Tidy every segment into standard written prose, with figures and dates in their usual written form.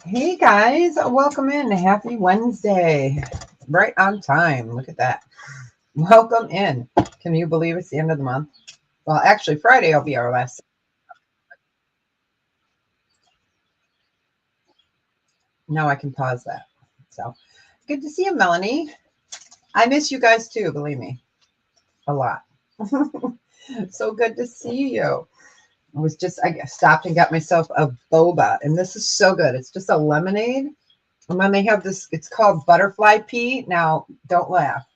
Hey guys, welcome in. Happy Wednesday. Right on time. Look at that. Welcome in. Can you believe it's the end of the month? Well, actually, Friday will be our last. Now I can pause that. So good to see you, Melanie. I miss you guys too, believe me, a lot. So good to see you. I stopped and got myself a boba, and this is so good. It's just a lemonade. And then they have this, it's called butterfly pea. Now, don't laugh.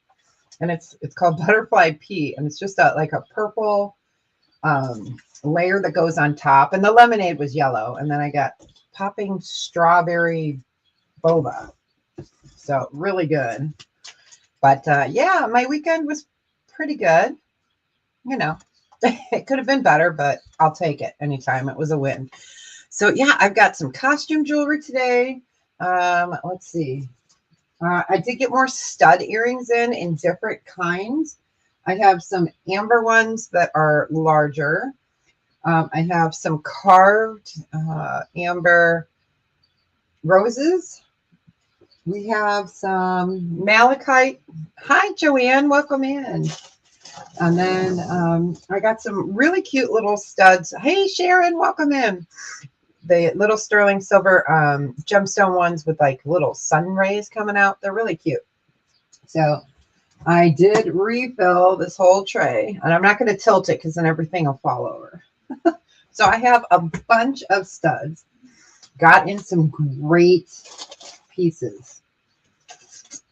And it's called butterfly pea, and it's just like a purple layer that goes on top. And the lemonade was yellow, and then I got popping strawberry boba, so really good. But yeah, my weekend was pretty good. You know, it could have been better, but I'll take it anytime. It was a win. So yeah, I've got some costume jewelry today. Let's see. I did get more stud earrings in different kinds. I have some amber ones that are larger. I have some carved amber roses. We have some malachite. Hi, Joanne. Welcome in. And then I got some really cute little studs. Hey, Sharon. Welcome in. The little sterling silver gemstone ones with like little sun rays coming out. They're really cute. So I did refill this whole tray, and I'm not going to tilt it because then everything will fall over. So I have a bunch of studs. Got in some great pieces.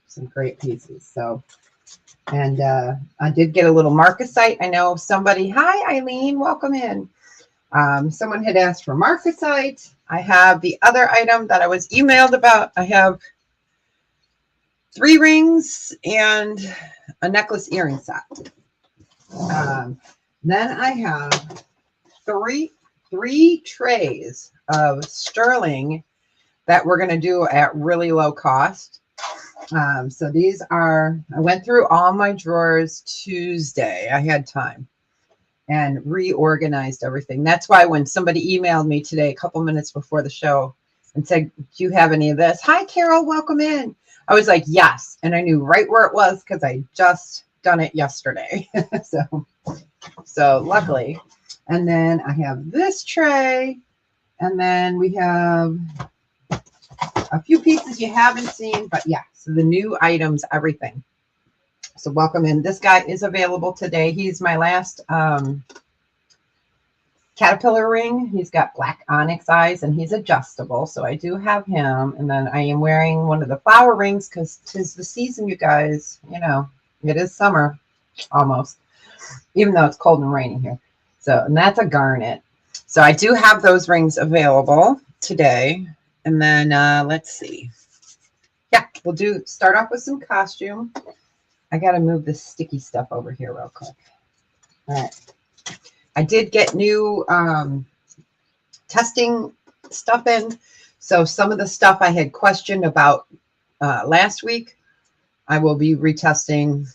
Some great pieces. So, and I did get a little marcasite. I know somebody, hi Eileen, welcome in. Someone had asked for marcasite. I have the other item that I was emailed about. I have 3 rings and a necklace earring set. Then I have three trays of sterling that we're going to do at really low cost. So these are, I went through all my drawers Tuesday. I had time and reorganized everything. That's why when somebody emailed me today, a couple minutes before the show, and said, do you have any of this? Hi, Carol, welcome in. I was like, yes. And I knew right where it was because I just done it yesterday. So luckily. And then I have this tray. And then we have a few pieces you haven't seen, but yeah, so the new items, everything. So welcome in. This guy is available today. He's my last caterpillar ring. He's got black onyx eyes, and he's adjustable. So I do have him. And then I am wearing one of the flower rings because 'tis the season, you guys. You know, it is summer almost, even though it's cold and rainy here. So, and that's a garnet. So I do have those rings available today. And then let's see. Yeah, we'll start off with some costume. I got to move this sticky stuff over here real quick. All right. I did get new testing stuff in. So some of the stuff I had questioned about last week, I will be retesting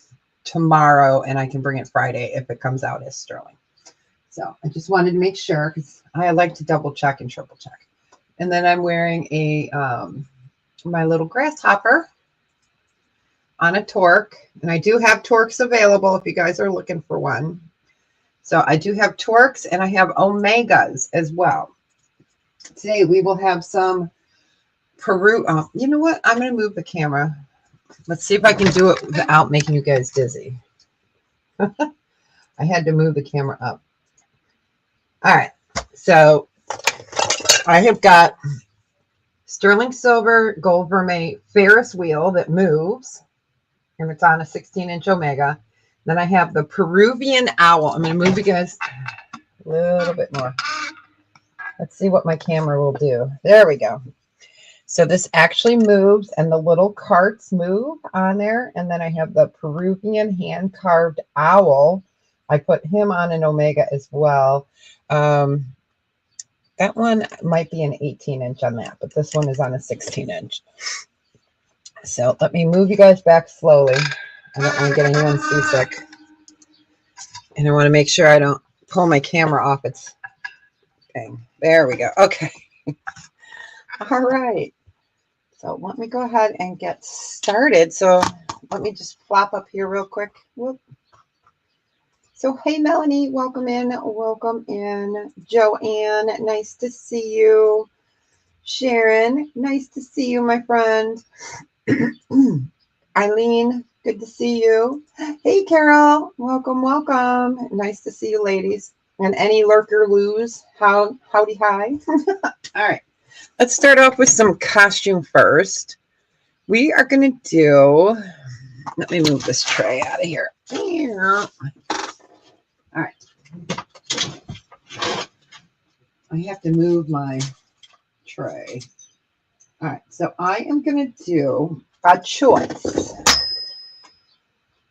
tomorrow, and I can bring it Friday if it comes out as sterling. So I just wanted to make sure because I like to double check and triple check. And then I'm wearing a my little grasshopper on a torque, and I do have torques available if you guys are looking for one. So I do have torques, and I have omegas as well. Today we will have some Peru. You know what? I'm going to move the camera. Let's see if I can do it without making you guys dizzy. I had to move the camera up. All right. So I have got sterling silver gold vermeil Ferris wheel that moves, and it's on a 16-inch omega. Then I have the Peruvian owl. I'm going to move you guys a little bit more. Let's see what my camera will do. There we go. So this actually moves, and the little carts move on there. And then I have the Peruvian hand-carved owl. I put him on an omega as well. That one might be an 18-inch on that, but this one is on a 16-inch. So let me move you guys back slowly. I don't want to get anyone seasick. And I want to make sure I don't pull my camera off its thing. There we go. Okay. All right. So let me go ahead and get started. So let me just flop up here real quick. Whoop. So hey Melanie, welcome in. Welcome in. Joanne, nice to see you. Sharon, nice to see you, my friend. Eileen, good to see you. Hey Carol, welcome, welcome. Nice to see you, ladies. And any lurker loos, howdy hi. All right, let's start off with some costume first. We are going to do, let me move this tray out of here. All right. I have to move my tray. All right, so I am going to do a choice.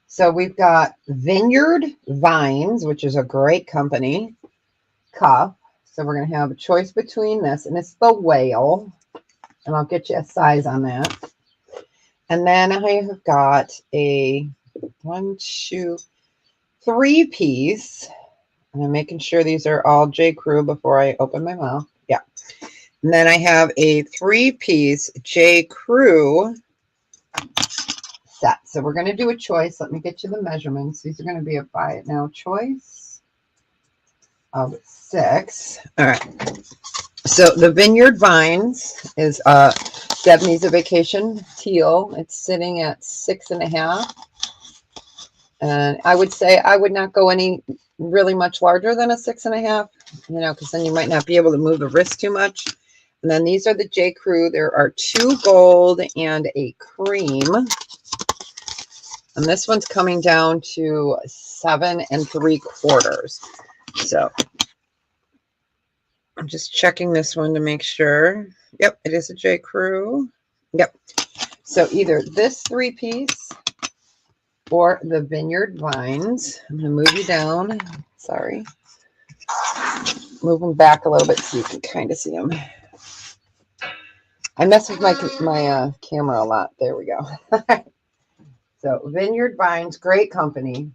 So we've got Vineyard Vines, which is a great company, cup. So we're going to have a choice between this, and it's the whale. And I'll get you a size on that. And then I have got a 1, 2, 3 piece. And I'm making sure these are all J. Crew before I open my mouth. Yeah. And then I have a 3-piece J. Crew set. So we're going to do a choice. Let me get you the measurements. These are going to be a buy it now choice of 6. All right. So the Vineyard Vines is Deb Needs a Vacation teal. It's sitting at 6.5. And I would say I would not go any really much larger than a 6.5, because then you might not be able to move the wrist too much. And then these are the J. Crew. There are 2 gold and a cream. And this one's coming down to 7 3/4. So I'm just checking this one to make sure. Yep, it is a J. Crew. Yep. So either this 3-piece or the Vineyard Vines. I'm going to move you down. Sorry. Move them back a little bit so you can kind of see them. I mess with my camera a lot. There we go. So Vineyard Vines, great company.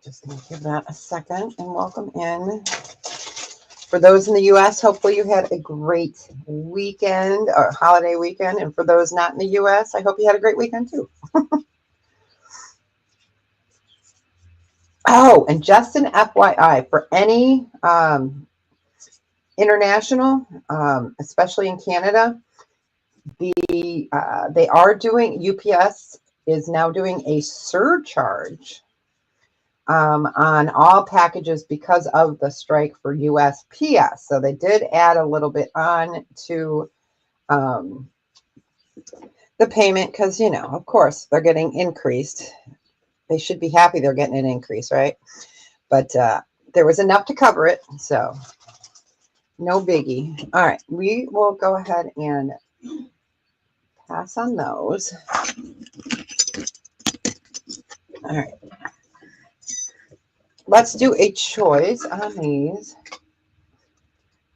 Just going to give that a second and welcome in. For those in the U.S., hopefully you had a great weekend or holiday weekend. And for those not in the U.S., I hope you had a great weekend too. Oh, and just an FYI, for any international, especially in Canada, they are doing, UPS is now doing a surcharge on all packages because of the strike for USPS. So they did add a little bit on to the payment because, of course, they're getting increased. They should be happy they're getting an increase, right? But there was enough to cover it, so no biggie. All right, we will go ahead and pass on those. All right. Let's do a choice on these.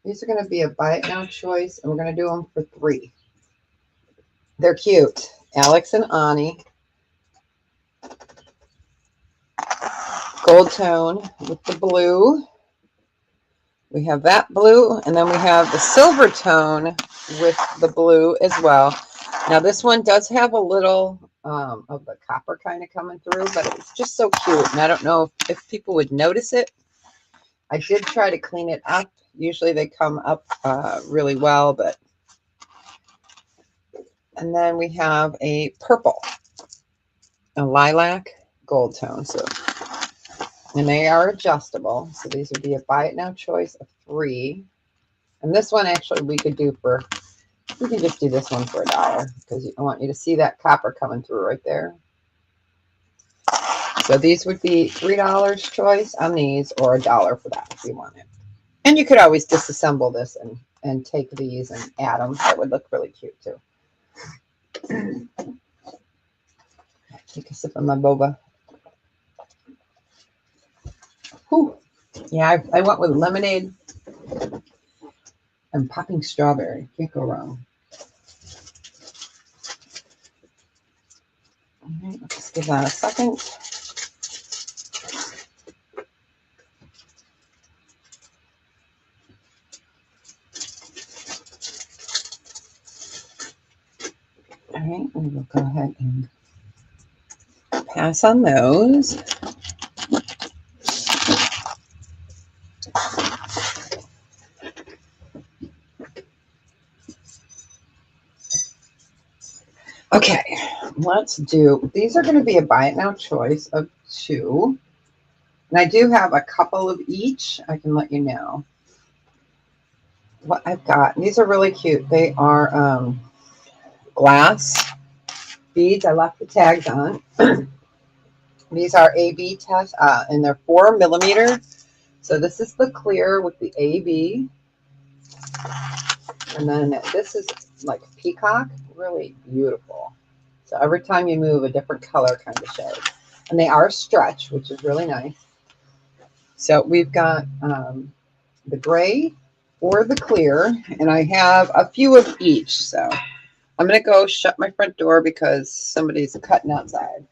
These are going to be a buy it now choice, and we're going to do them for 3. They're cute. Alex and Ani. Gold tone with the blue. We have that blue, and then we have the silver tone with the blue as well. Now, this one does have a little of the copper kind of coming through, but it's just so cute, and I don't know if people would notice it. I did try to clean it up. Usually they come up really well, but... And then we have a purple, a lilac gold tone. So, and they are adjustable. So these would be a buy it now choice of 3. And this one actually we could do for, we can just do this one for $1 because I want you to see that copper coming through right there. So these would be $3 choice on these, or $1 for that if you want it. And you could always disassemble this and take these and add them. That would look really cute too. Take a sip of my boba. Whew. Yeah, I went with lemonade and popping strawberry. Can't go wrong. All right, let's give that a second. we'll go ahead and pass on those. Okay, let's do, these are going to be a buy it now choice of 2. And I do have a couple of each. I can let you know what I've got. These are really cute. They are glass beads. I left the tags on. These are AB test, and they're 4 millimeter. So this is the clear with the AB. And then this is like a peacock, really beautiful. So every time you move, a different color kind of shows. And they are stretch, which is really nice. So we've got the gray or the clear, and I have a few of each. So I'm going to go shut my front door because somebody's cutting outside.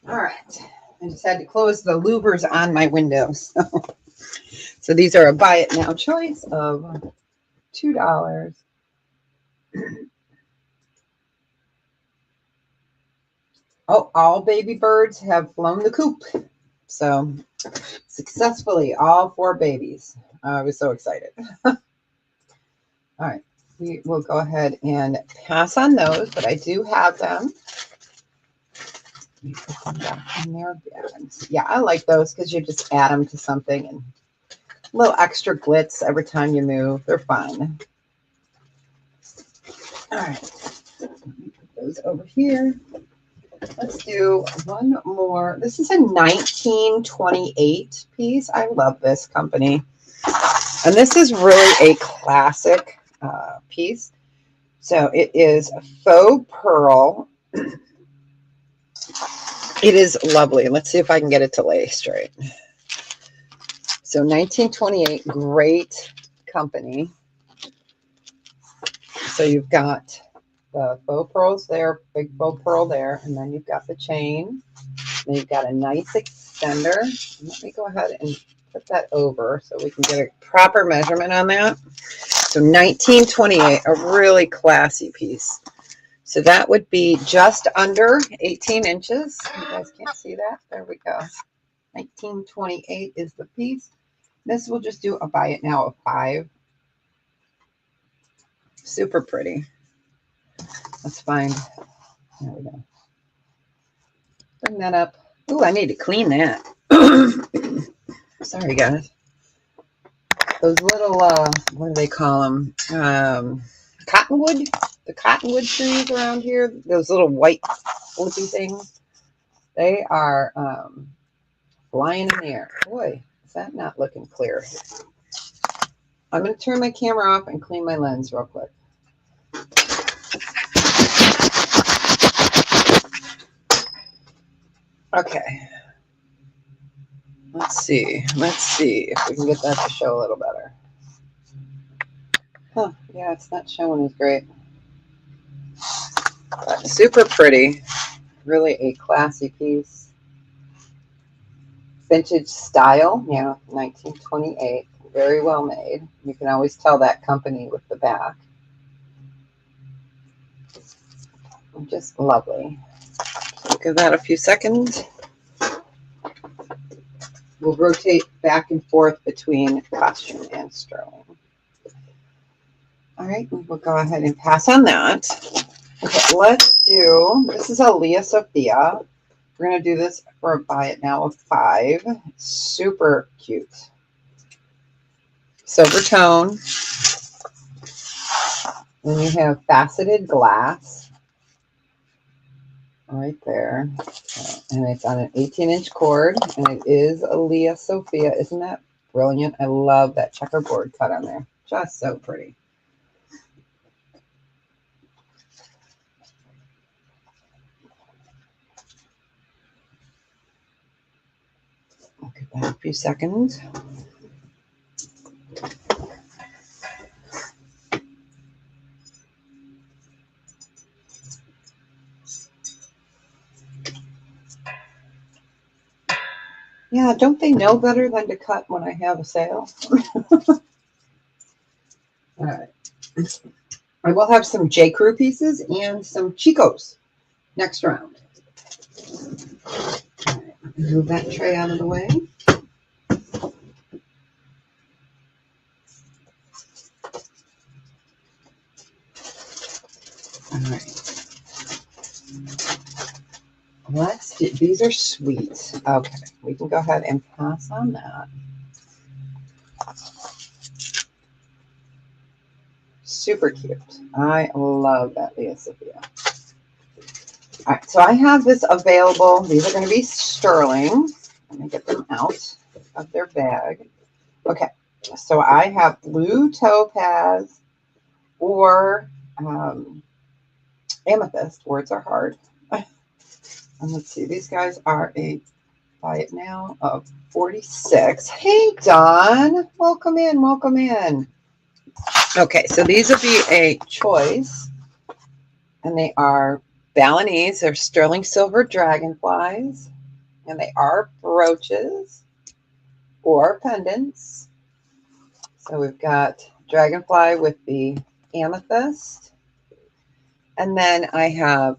All right. I just had to close the louvers on my windows. So these are a buy it now choice of $2. Oh, all baby birds have flown the coop. So successfully, all 4 babies. I was so excited. All right. We will go ahead and pass on those, but I do have them. Let me put them back in their bags. Yeah, I like those because you just add them to something and a little extra glitz every time you move. They're fun. All right. Let me put those over here. Let's do one more. This is a 1928 piece. I love this company. And this is really a classic piece. So it is a faux pearl. It is lovely. Let's see if I can get it to lay straight. So 1928, great company. So you've got the faux pearls there, big faux pearl there, and then you've got the chain. Then you've got a nice extender. Let me go ahead and put that over so we can get a proper measurement on that. So 1928, a really classy piece. So that would be just under 18 inches. You guys can't see that. There we go. 1928 is the piece. This will just do a buy it now of 5. Super pretty. Let's find, there we go. Bring that up. Oh, I need to clean that. Sorry, guys. Those little, what do they call them? Cottonwood? The cottonwood trees around here, those little white flippy things, they are flying in the air. Boy, is that not looking clear? I'm going to turn my camera off and clean my lens real quick. Okay. Let's see if we can get that to show a little better. Huh, yeah, it's not showing as great. But super pretty. Really a classy piece. Vintage style, 1928. Very well made. You can always tell that company with the back. Just lovely. So give that a few seconds. We'll rotate back and forth between costume and sterling. All right, we'll go ahead and pass on that. Okay, let's do, this is a Leah Sophia. We're going to do this for a buy it now of 5. Super cute. Silver tone. Then you have faceted glass right there. And it's on an 18-inch cord. And it is a Leah Sophia. Isn't that brilliant? I love that checkerboard cut on there. Just so pretty. I'll give that a few seconds. Yeah, don't they know better than to cut when I have a sale? All right. I will have some J. Crew pieces and some Chicos next round. All right, move that tray out of the way. All right. Let's do, these are sweet. Okay, we can go ahead and pass on that. Super cute. I love that Leah Sophia. All right, so I have this available. These are going to be sterling. Let me get them out of their bag. Okay, so I have blue topaz or amethyst. Words are hard. And let's see, these guys are a buy it now of 46. Hey, Don, welcome in, welcome in. Okay, so these will be a choice, and they are Balinese. They're sterling silver dragonflies, and they are brooches or pendants. So we've got dragonfly with the amethyst, and then I have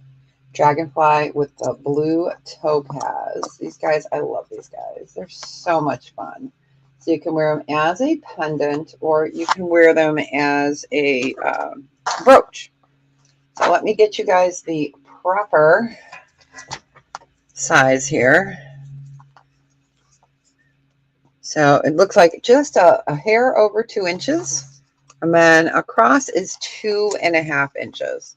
dragonfly with the blue topaz. These guys, I love these guys. They're so much fun. So you can wear them as a pendant, or you can wear them as a brooch. So let me get you guys the proper size here. So it looks like just a hair over 2 inches. And then across is 2.5 inches.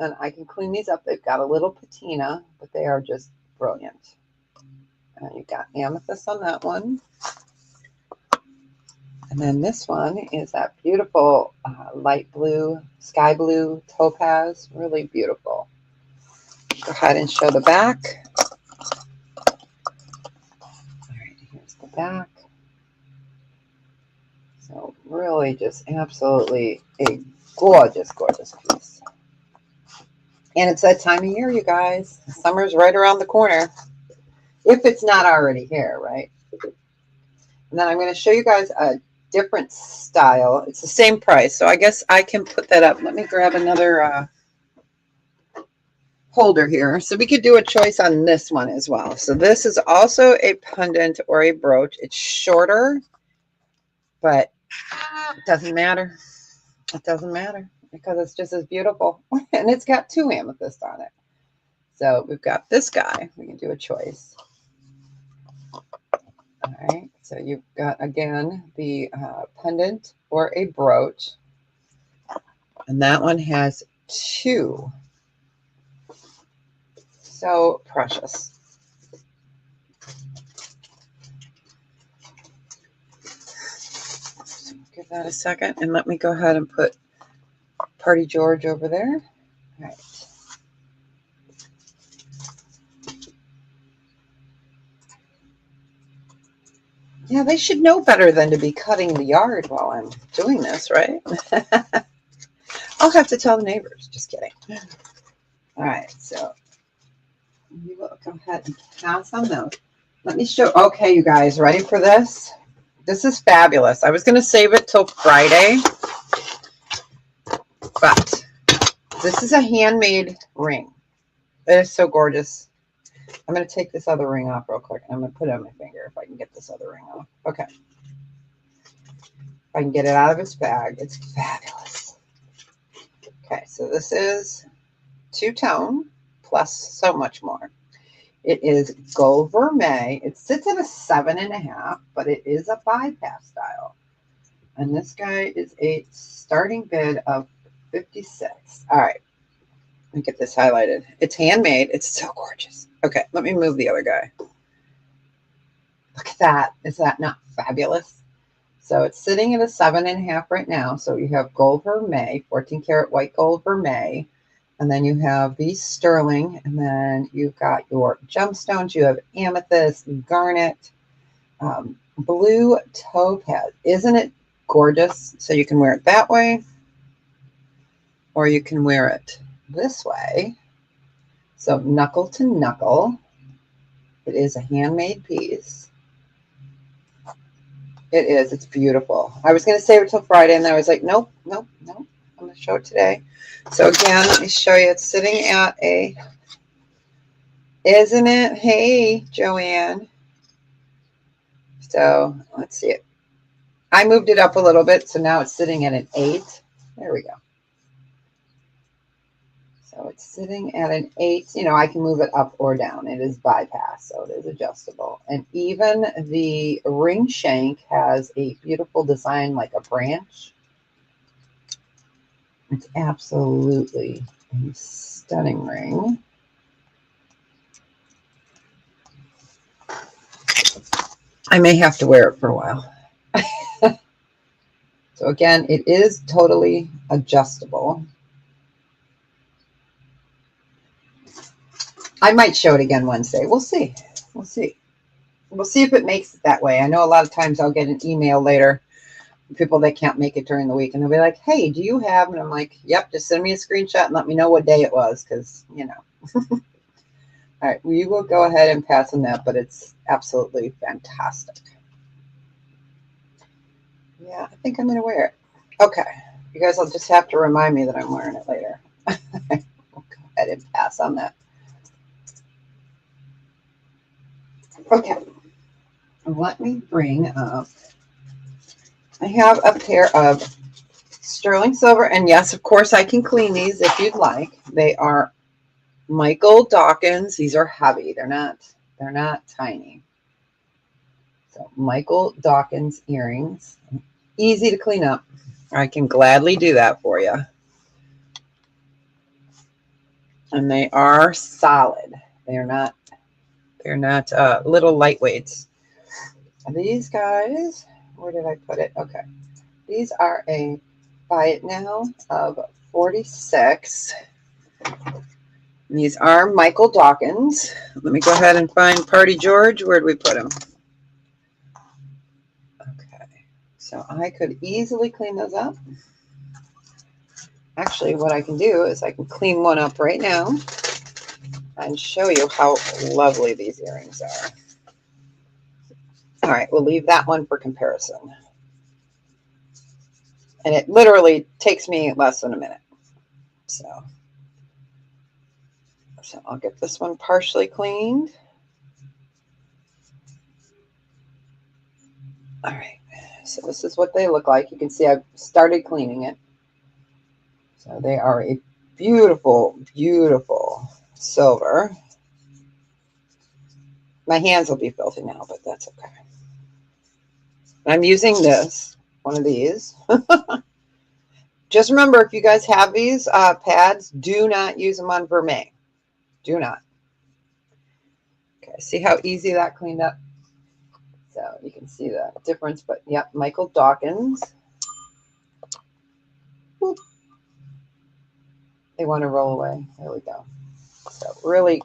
And I can clean these up. They've got a little patina, but they are just brilliant. And you've got amethyst on that one. And then this one is that beautiful light blue, sky blue topaz. Really beautiful. Go ahead and show the back. All right, here's the back. So really just absolutely a gorgeous, gorgeous piece. And it's that time of year, you guys. Summer's right around the corner. If it's not already here, right? And then I'm going to show you guys a different style. It's the same price, so I guess I can put that up. Let me grab another holder here. So we could do a choice on this one as well. So this is also a pendant or a brooch. It's shorter, but it doesn't matter. It doesn't matter because it's just as beautiful. And it's got 2 amethysts on it. So we've got this guy. We can do a choice. All right. So you've got, again, the pendant or a brooch. And that one has 2. So precious. So give that a second. And let me go ahead and put Party George over there. All right. Yeah, they should know better than to be cutting the yard while I'm doing this, right? I'll have to tell the neighbors. Just kidding. All right, so we will go ahead and pass on those. Let me show. Okay, you guys, ready for this? This is fabulous. I was going to save it till Friday, but this is a handmade ring. It is so gorgeous. I'm going to take this other ring off real quick. I'm going to put it on my finger if I can get this other ring off. Okay. If I can get it out of its bag. It's fabulous. Okay, so this is 2-tone plus so much more. It is gold vermeil. It sits at a 7.5, but it is a bypass style. And this guy is a starting bid of 56. All right. Let me get this highlighted. It's handmade. It's so gorgeous. Okay, let me move the other guy. Look at that. Is that not fabulous? So it's sitting at a 7.5 right now. So you have gold vermeil, 14 karat white gold vermeil. And then you have the sterling. And then you've got your gemstones. You have amethyst, garnet, blue topaz. Isn't it gorgeous? So you can wear it that way. Or you can wear it this way. So knuckle to knuckle. It is a handmade piece. It is. It's beautiful. I was going to save it till Friday, and then I was like, nope, nope, nope. I'm going to show it today. So again, let me show you. It's sitting at a, isn't it? Hey, Joanne. So let's see it. I moved it up a little bit, so now it's sitting at an 8. There we go. So it's sitting at an 8. You know, I can move it up or down. It is bypass, so it is adjustable. And even the ring shank has a beautiful design like a branch. It's absolutely a stunning ring. I may have to wear it for a while. So again, it is totally adjustable. I might show it again Wednesday. We'll see. We'll see. We'll see if it makes it that way. I know a lot of times I'll get an email later, people that can't make it during the week, and they'll be like, hey, do you have? And I'm like, yep, just send me a screenshot and let me know what day it was, because, you know. All right, we will go ahead and pass on that, but it's absolutely fantastic. Yeah, I think I'm going to wear it. Okay. You guys will just have to remind me that I'm wearing it later. We'll go ahead and pass on that. Okay. Let me bring up, I have a pair of sterling silver, and yes, of course, I can clean these if you'd like. They are Michael Dawkins. These are heavy. They're not tiny. So Michael Dawkins earrings. Easy to clean up. I can gladly do that for you. And they are solid. They're not little lightweights. These guys, where did I put it? Okay. These are a buy it now of 46. And these are Michael Dawkins. Let me go ahead and find Party George. Where did we put him? Okay. So I could easily clean those up. Actually, what I can do is I can clean one up right now and show you how lovely these earrings are. All right, we'll leave that one for comparison. And it literally takes me less than a minute. So I'll get this one partially cleaned. All right, so this is what they look like. You can see I've started cleaning it. So they are a beautiful, beautiful silver. My hands will be filthy now, but that's okay. I'm using this, one of these. Just remember, if you guys have these pads, do not use them on vermeil. Do not. Okay, see how easy that cleaned up? So you can see the difference, but yep, Michael Dawkins. Whoop. They want to roll away. There we go. So really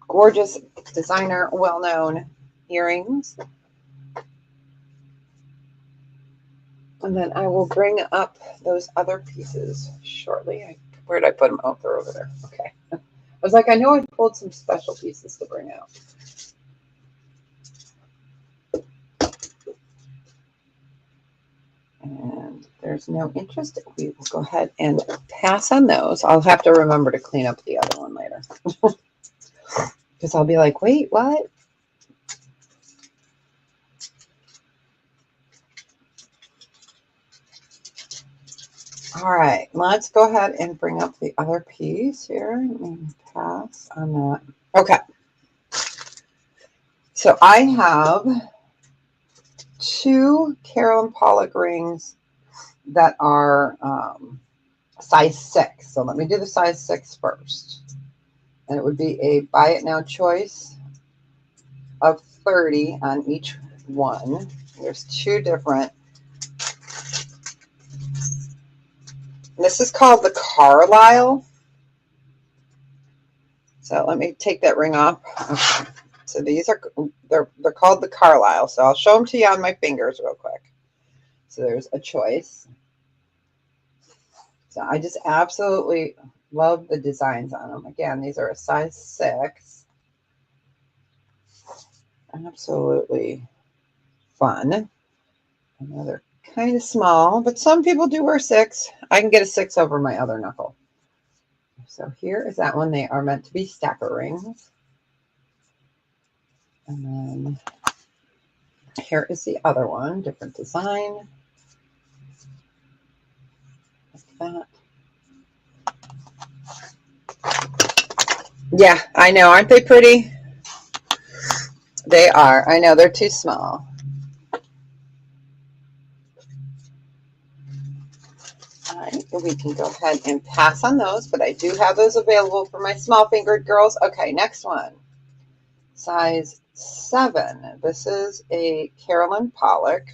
gorgeous designer, well-known earrings. And then I will bring up those other pieces shortly. Where did I put them? Oh, they're over there. Okay. I was like, I know I pulled some special pieces to bring out. And there's no interest. We will go ahead and pass on those. I'll have to remember to clean up the other one later. Because I'll be like, wait, what? All right, let's go ahead and bring up the other piece here. Let me pass on that. Okay. So I have 2 Carolyn Pollock rings that are size 6. So let me do the size 6 first. And it would be a buy it now choice of 30 on each one. There's 2 different. This is called the Carlisle. So let me take that ring off. Okay. So these are, they're called the Carlisle. So I'll show them to you on my fingers real quick. So there's a choice. So I just absolutely love the designs on them. Again, these are a size 6. Absolutely fun. Another kind of small, but some people do wear 6. I can get a 6 over my other knuckle. So here is that one. They are meant to be stacker rings. And then here is the other one, different design. Like that. Yeah, I know. Aren't they pretty? They are. I know they're too small. All right, we can go ahead and pass on those, but I do have those available for my small fingered girls. Okay, next one. Size 7. This is a Carolyn Pollock.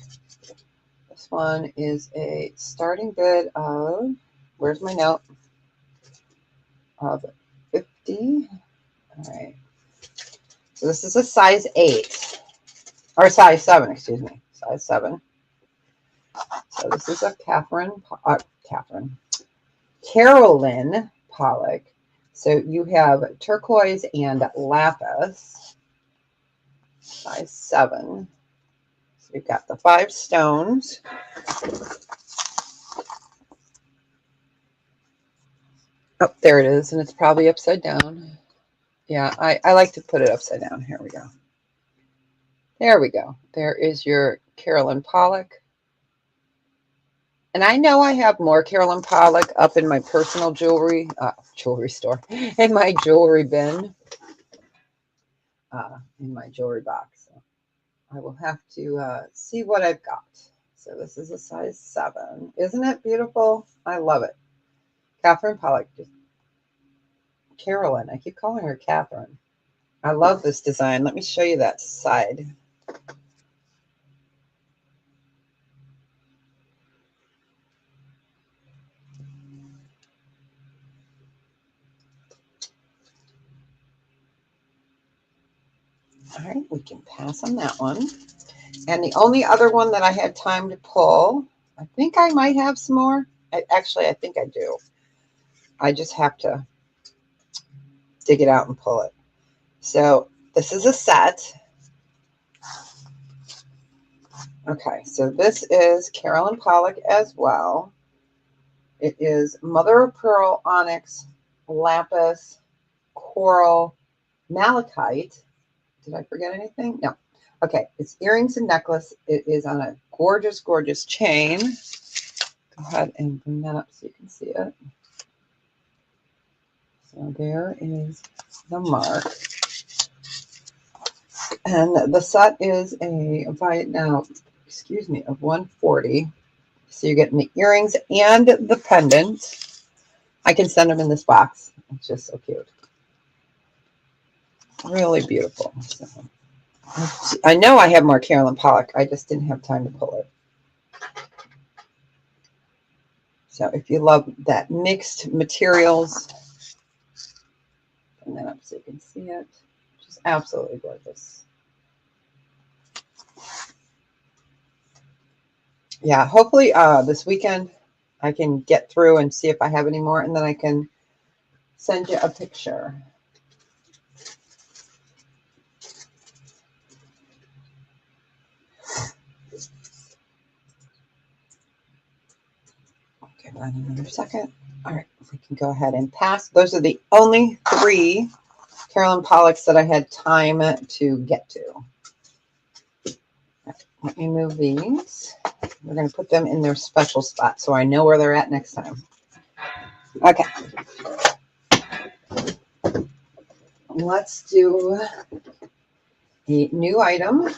This one is a starting bid of, where's my note? Of 50. All right. So this is a size 8. Or size 7, excuse me. Size 7. So this is a Carolyn Pollock. So you have turquoise and lapis. Size 7. So you've got the 5 stones. Oh, there it is, and it's probably upside down. Yeah, I like to put it upside down. Here we go. There we go. There is your Carolyn Pollock. And I know I have more Carolyn Pollock up in my personal jewelry store, in my jewelry bin, in my jewelry box. So I will have to see what I've got. So this is a size 7. Isn't it beautiful? I love it. Catherine Pollock. Carolyn. I keep calling her Catherine. I love this design. Let me show you that side. All right, we can pass on that one. And the only other one that I had time to pull, I think I might have some more. Actually, I think I do. I just have to dig it out and pull it. So this is a set. Okay, so this is Carolyn Pollock as well. It is mother of pearl, onyx, lapis, coral, malachite. Did I forget anything? No. Okay, it's earrings and necklace. It is on a gorgeous, gorgeous chain. Go ahead and bring that up so you can see it. So there is the mark. And the set is of 140. So you're getting the earrings and the pendant. I can send them in this box. It's just so cute. Really beautiful. So, I know I have more Carolyn Pollock. I just didn't have time to pull it. So if you love that mixed materials, bring that up so you can see it. Just absolutely gorgeous. Yeah, hopefully this weekend I can get through and see if I have any more, and then I can send you a picture. Give that another second. All right, we can go ahead and pass. Those are the only 3 Carolyn Pollocks that I had time to get to. Right, let me move these. We're going to put them in their special spot so I know where they're at next time. Okay. Let's do a new item.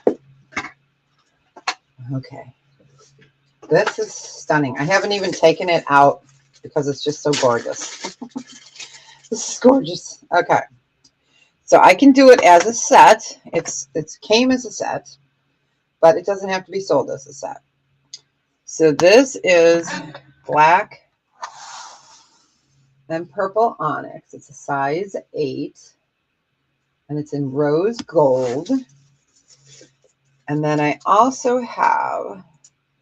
Okay. This is stunning. I haven't even taken it out because it's just so gorgeous. This is gorgeous. Okay. So I can do it as a set. It came as a set, but it doesn't have to be sold as a set. So this is black and purple onyx. It's a size 8, and it's in rose gold. And then I also have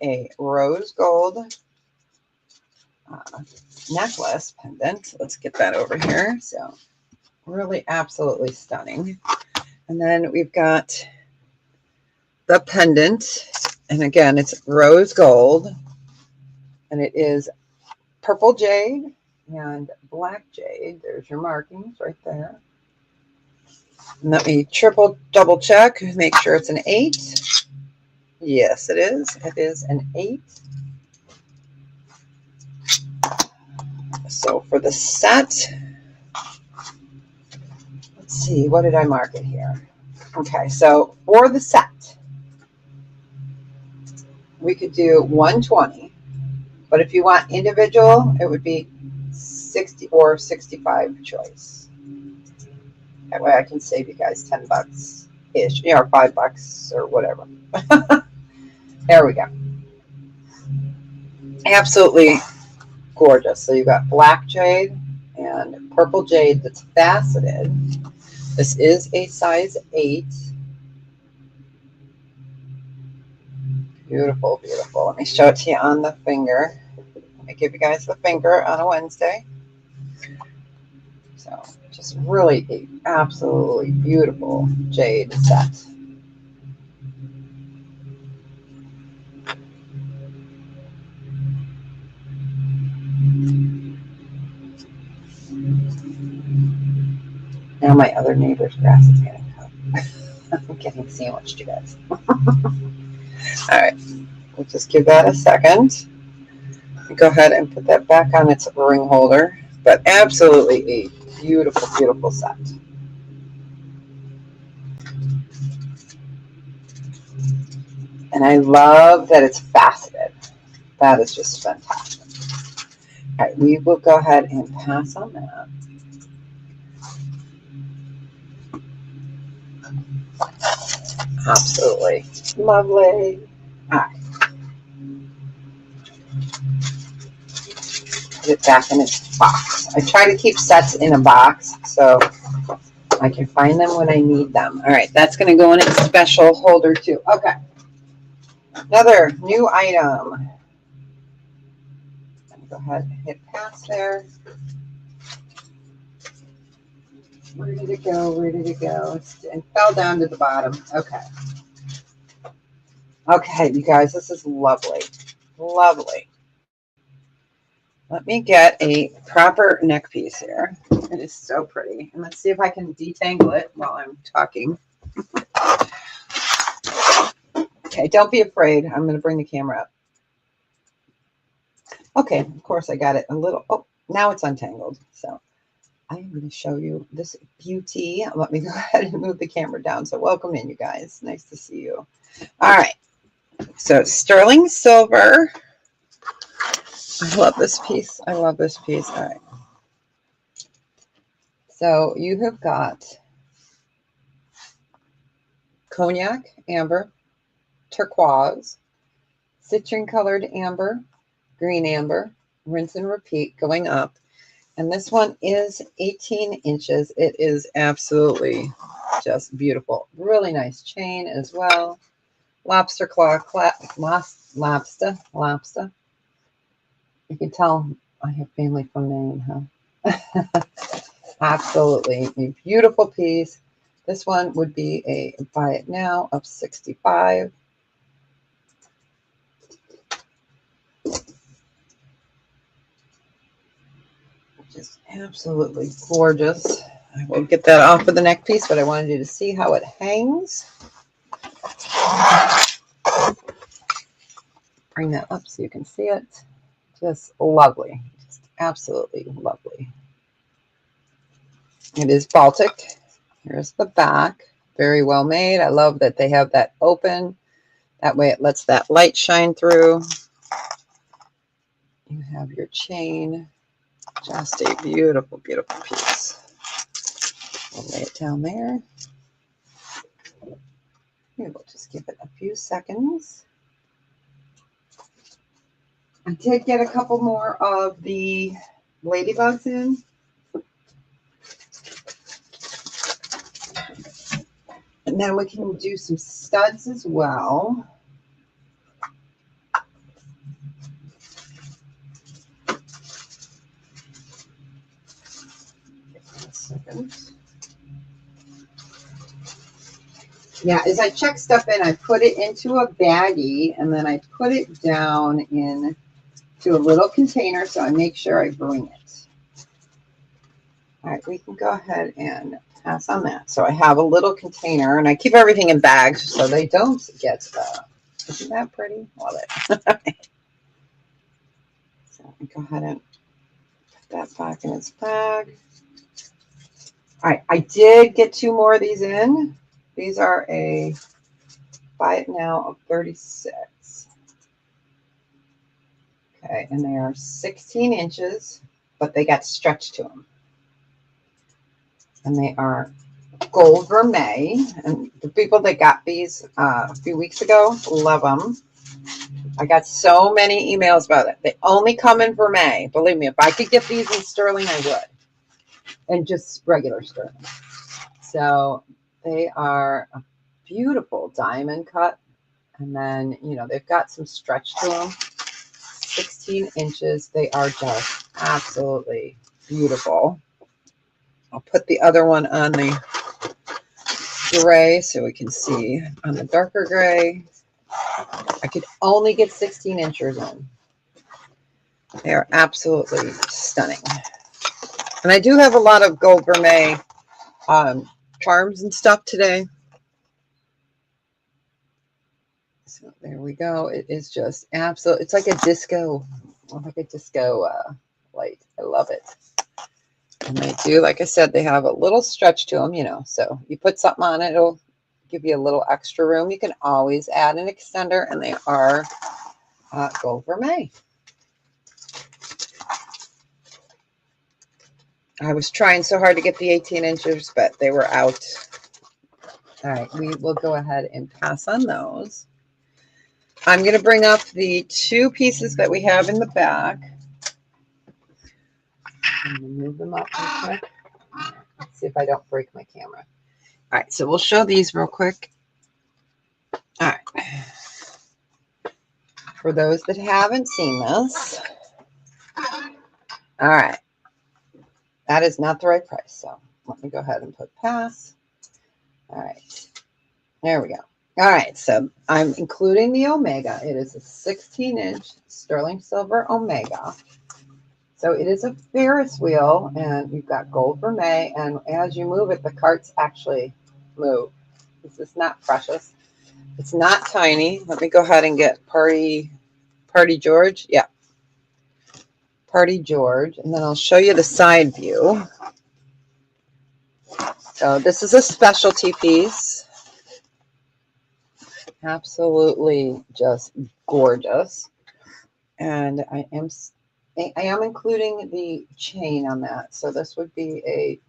a rose gold necklace pendant. Let's get that over here. So really absolutely stunning. And then we've got the pendant. And again, it's rose gold. And it is purple jade and black jade. There's your markings right there. And let me double check, make sure it's an 8. Yes, it is. It is an 8. So for the set, let's see, what did I mark it here? Okay, so for the set, we could do 120, but if you want individual, it would be 60 or 65 choice. That way I can save you guys $10-ish, or $5 or whatever. There we go. Absolutely gorgeous. So you've got black jade and purple jade that's faceted. This is a size 8. Beautiful, beautiful. Let me show it to you on the finger. Let me give you guys the finger on a Wednesday. So just really a absolutely beautiful jade set. Now my other neighbor's grass is getting cut. I'm getting sandwiched, you guys. All right, we'll just give that a second. Go ahead and put that back on its ring holder. But absolutely a beautiful, beautiful set. And I love that it's faceted. That is just fantastic. All right, we will go ahead and pass on that. Absolutely lovely. All right. Put it back in its box. I try to keep sets in a box so I can find them when I need them. All right, that's going to go in its special holder too. Okay. Another new item. Go ahead and hit pass there. Where did it go? Where did it go? It fell down to the bottom. Okay. Okay, you guys, this is lovely. Lovely. Let me get a proper neck piece here. It is so pretty. And let's see if I can detangle it while I'm talking. Okay, don't be afraid. I'm going to bring the camera up. Okay, of course I got it a little. Oh, now it's untangled. So I am going to show you this beauty. Let me go ahead and move the camera down. So welcome in, you guys. Nice to see you. All right. So sterling silver. I love this piece. I love this piece. All right. So you have got cognac amber, turquoise, citrine colored amber, green amber, rinse and repeat going up. And this one is 18 inches. It is absolutely just beautiful. Really nice chain as well. Lobster claw, lobster. You can tell I have family from Maine, huh? Absolutely a beautiful piece. This one would be a buy it now of 65. Just absolutely gorgeous. I will get that off of the neck piece, but I wanted you to see how it hangs. Bring that up so you can see it. Just lovely. Just absolutely lovely. It is Baltic. Here's the back. Very well made. I love that they have that open. That way it lets that light shine through. You have your chain. Just a beautiful, beautiful piece. We'll lay it down there. We'll just give it a few seconds. I did get a couple more of the ladybugs in. And then we can do some studs as well. Give me a second. Yeah, as I check stuff in, I put it into a baggie and then I put it down into a little container so I make sure I bring it. All right, we can go ahead and pass on that. So I have a little container and I keep everything in bags so they don't get, isn't that pretty? Love it. So I go ahead and put that back in its bag. All right, I did get 2 more of these in. These are a buy it now of 36. Okay, and they are 16 inches, but they got stretch to them. And they are gold vermeil. And the people that got these a few weeks ago love them. I got so many emails about it. They only come in vermeil. Believe me, if I could get these in sterling, I would. And just regular sterling. So they are a beautiful diamond cut. And then, you know, they've got some stretch to them. 16 inches. They are just absolutely beautiful. I'll put the other one on the gray so we can see on the darker gray. I could only get 16 inches in. They are absolutely stunning. And I do have a lot of gold vermeil charms and stuff today. So there we go. It is just absolute. It's like a disco light. I love it. And they do, like I said, they have a little stretch to them, you know. So you put something on it, it'll give you a little extra room. You can always add an extender, and they are gold vermeil. I was trying so hard to get the 18 inches, but they were out. All right, we will go ahead and pass on those. I'm going to bring up the 2 pieces that we have in the back. I'm going to move them up real quick. Let's see if I don't break my camera. All right, so we'll show these real quick. All right. For those that haven't seen this. All right. That is not the right price, so let me go ahead and put pass. All right. There we go. All right, so I'm including the Omega. It is a 16-inch sterling silver Omega. So it is a Ferris wheel, and you've got gold vermeil, and as you move it, the carts actually move. This is not precious. It's not tiny. Let me go ahead and get Party George. Yeah. Party George, and then I'll show you the side view. So this is a specialty piece. Absolutely just gorgeous. And I am including the chain on that. So this would be a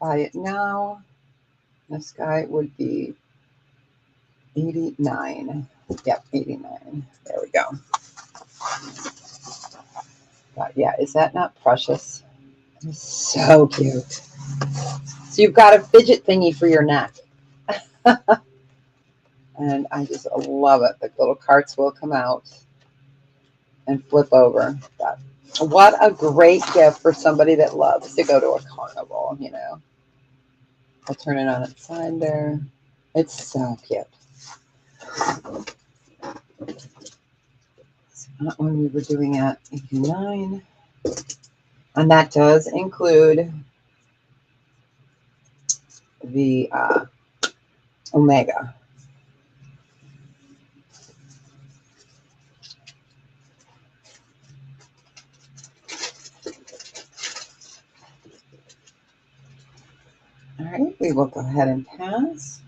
buy it now. This guy would be 89. Yep, 89. There we go. But yeah, is that not precious? It's so cute. So you've got a fidget thingy for your neck. And I just love it. The little carts will come out and flip over. But what a great gift for somebody that loves to go to a carnival, you know. I'll turn it on its side there. It's so cute. So that one we were doing at 89. And that does include the Omega. All right, we will go ahead and pass.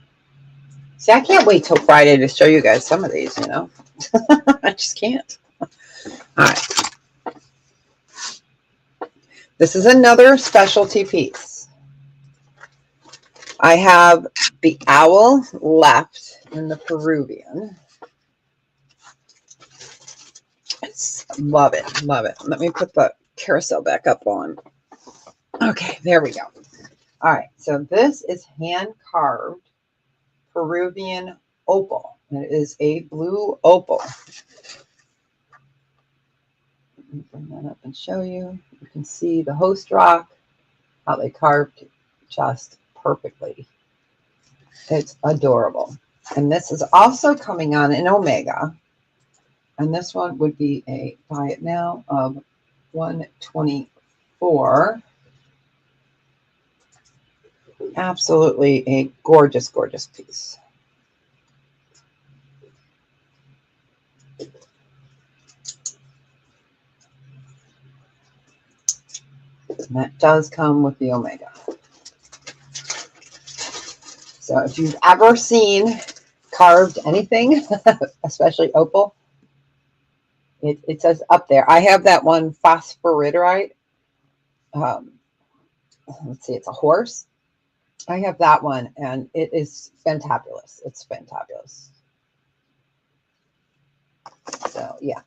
See, I can't wait till Friday to show you guys some of these, you know. I just can't. All right. This is another specialty piece. I have the owl left in the Peruvian. Love it, love it. Let me put the carousel back up on. Okay, there we go. All right, so this is hand-carved Peruvian opal. It is a blue opal. Let me bring that up and show you. You can see the host rock, how they carved just perfectly. It's adorable. And this is also coming on in Omega. And this one would be a buy it now of 124. Absolutely a gorgeous, gorgeous piece. And that does come with the Omega. So if you've ever seen carved anything, especially opal, it says up there. I have that one phosphoridrite. Let's see, it's a horse. I have that one, and it is fantabulous. It's fantabulous. So, yeah.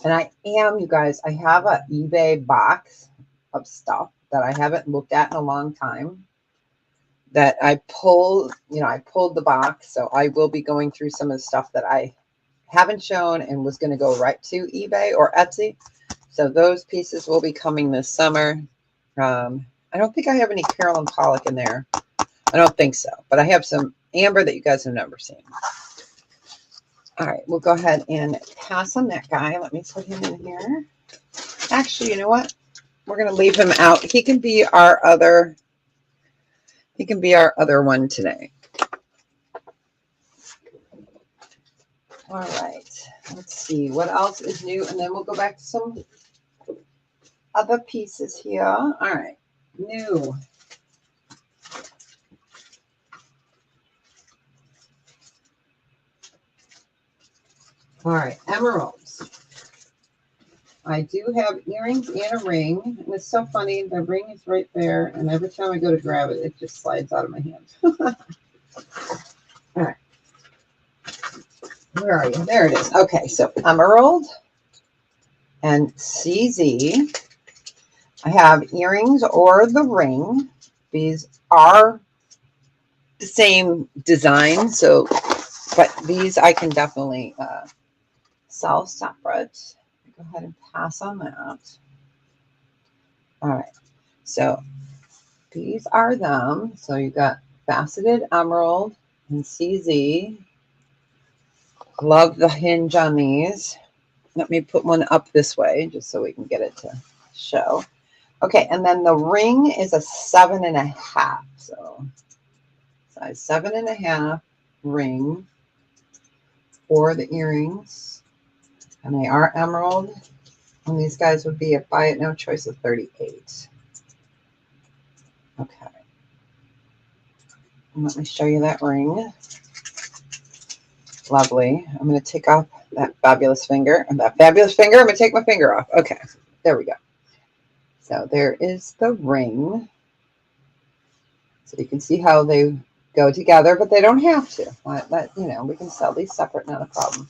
And I am, you guys, I have an eBay box of stuff that I haven't looked at in a long time that I pulled, I pulled the box. So I will be going through some of the stuff that I haven't shown and was going to go right to eBay or Etsy. So those pieces will be coming this summer. I don't think I have any Carolyn Pollock in there. I don't think so, but I have some amber that you guys have never seen. All right, we'll go ahead and pass on that guy. Let me put him in here. Actually, you know what? We're going to leave him out. He can be our other one today. All right, let's see what else is new, and then we'll go back to some other pieces here. All right, new. All right, emeralds. I do have earrings and a ring, and it's so funny. The ring is right there, and every time I go to grab it, it just slides out of my hand. All right. Where are you? There it is. Okay, so emerald and CZ. I have earrings or the ring. These are the same design, so, but these I can definitely sell separate. Go ahead and pass on that. All right, so these are them. So you got faceted emerald and CZ. Love the hinge on these. Let me put one up this way just so we can get it to show. Okay, and then the ring is a 7.5. So size 7.5 ring for the earrings. And they are emerald. And these guys would be a buy it no choice of 38. Okay. And let me show you that ring. Lovely. I'm going to take off that fabulous finger. And that fabulous finger, I'm going to take my finger off. Okay. There we go. So there is the ring. So you can see how they go together, but they don't have to. We can sell these separate, not a problem.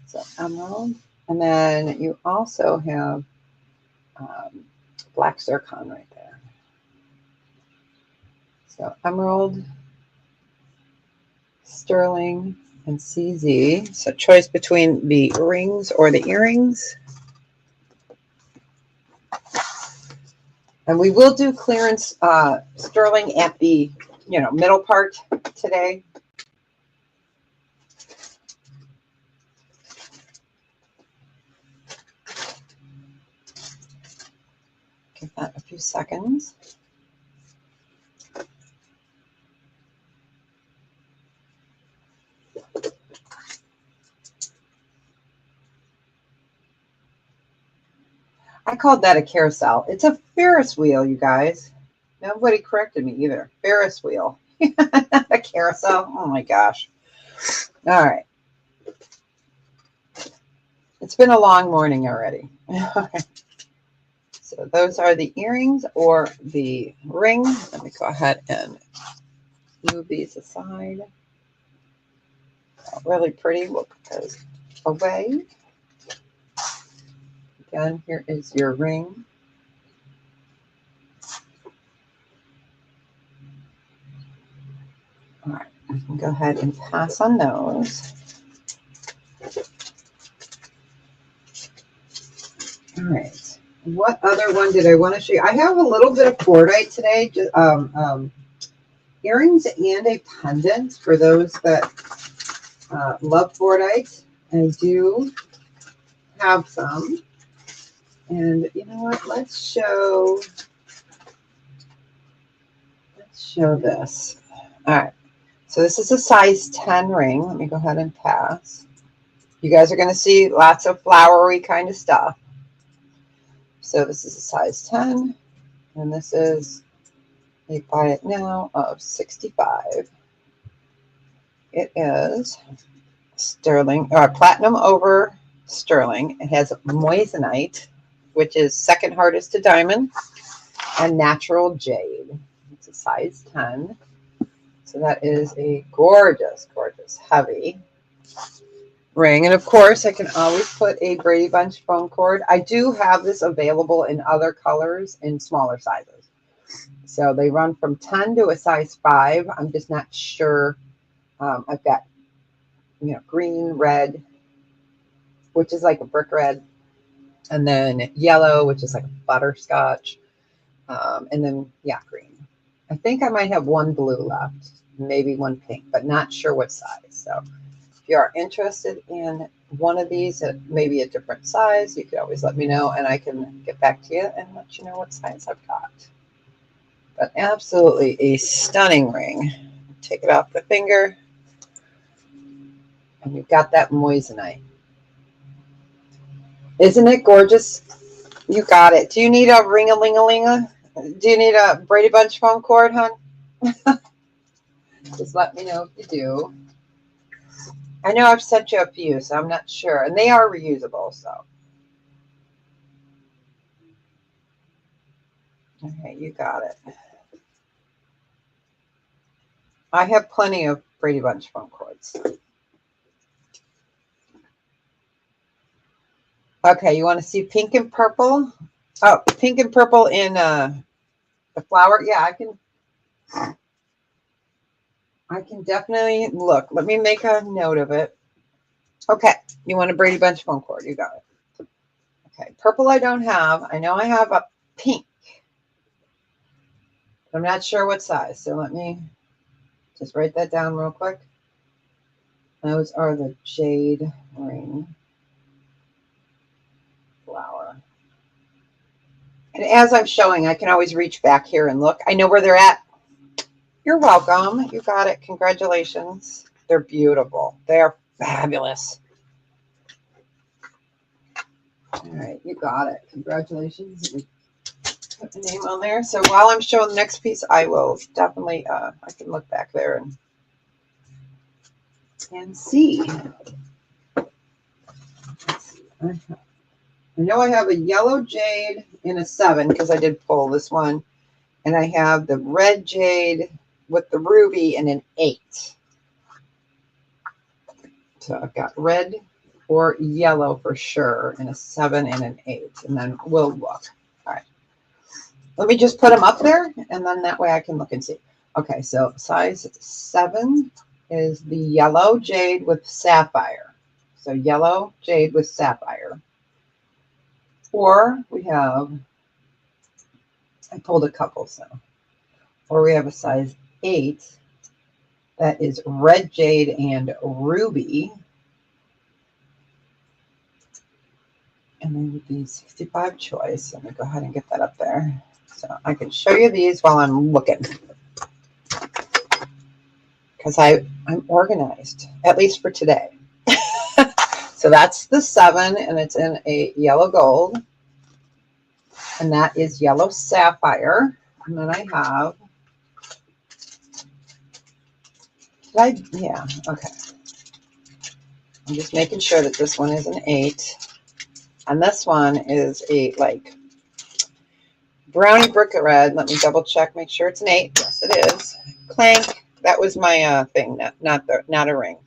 So emerald. And then you also have black zircon right there. So emerald, sterling, and CZ. So choice between the rings or the earrings. And we will do clearance sterling at the middle part today. Give that a few seconds. I called that a carousel. It's a Ferris wheel, you guys. Nobody corrected me either. Ferris wheel. A carousel. Oh my gosh. All right. It's been a long morning already. So those are the earrings or the ring. Let me go ahead and move these aside. Really pretty. We'll put those away. Again, here is your ring. All right, I can go ahead and pass on those. All right, what other one did I want to show you? I have a little bit of cordite today. earrings and a pendant for those that love Fordite. I do have some. And you know what? Let's show this. All right. So this is a size 10 ring. Let me go ahead and pass. You guys are going to see lots of flowery kind of stuff. So this is a size 10, and this is a buy it now of 65. It is sterling, platinum over sterling. It has moissanite, which is second hardest to diamond, and natural jade. It's a size 10. So that is a gorgeous, gorgeous, heavy ring. And of course, I can always put a Brady Bunch foam cord. I do have this available in other colors in smaller sizes. So they run from 10 to a size 5. I'm just not sure. I've got, green, red, which is like a brick red, and then yellow, which is like a butterscotch, and then, green. I think I might have one blue left, maybe one pink, but not sure what size. So if you are interested in one of these at maybe a different size, you could always let me know, and I can get back to you and let you know what size I've got. But absolutely a stunning ring. Take it off the finger, and you've got that moissanite. Isn't it gorgeous? You got it. Do you need a ring-a-ling-a-ling-a? Do you need a Brady Bunch foam cord, hon? Just let me know if you do. I know I've sent you a few, so I'm not sure. And they are reusable, so. Okay, you got it. I have plenty of Brady Bunch foam cords. Okay, you want to see pink and purple? Oh, pink and purple in the flower. Yeah, I can definitely look. Let me make a note of it. Okay, you want a Brady Bunch foam cord. You got it. Okay, purple I don't have. I know I have a pink. I'm not sure what size, so let me just write that down real quick. Those are the jade ring flower. And as I'm showing, I can always reach back here and look. I know where they're at. You're welcome. You got it. Congratulations. They're beautiful. They're fabulous. All right, you got it. Congratulations. Put the name on there. So while I'm showing the next piece, I will definitely, I can look back there and see. I know I have a yellow jade in a 7 because I did pull this one. And I have the red jade with the ruby in an 8. So I've got red or yellow for sure in a 7 and an 8. And then we'll look. All right. Let me just put them up there, and then that way I can look and see. Okay, so size 7 is the yellow jade with sapphire. So yellow jade with sapphire. Or we have, I pulled a couple, so. Or we have a size 8 that is red jade and ruby. And then with the 65 choice, let me go ahead and get that up there. So I can show you these while I'm looking. Because I'm organized, at least for today. So that's the 7, and it's in a yellow gold. And that is yellow sapphire. And then I have, yeah, okay. I'm just making sure that this one is an 8. And this one is a, like, brownie brick red. Let me double check, make sure it's an 8. Yes, it is. Clank. That was my thing, not a ring.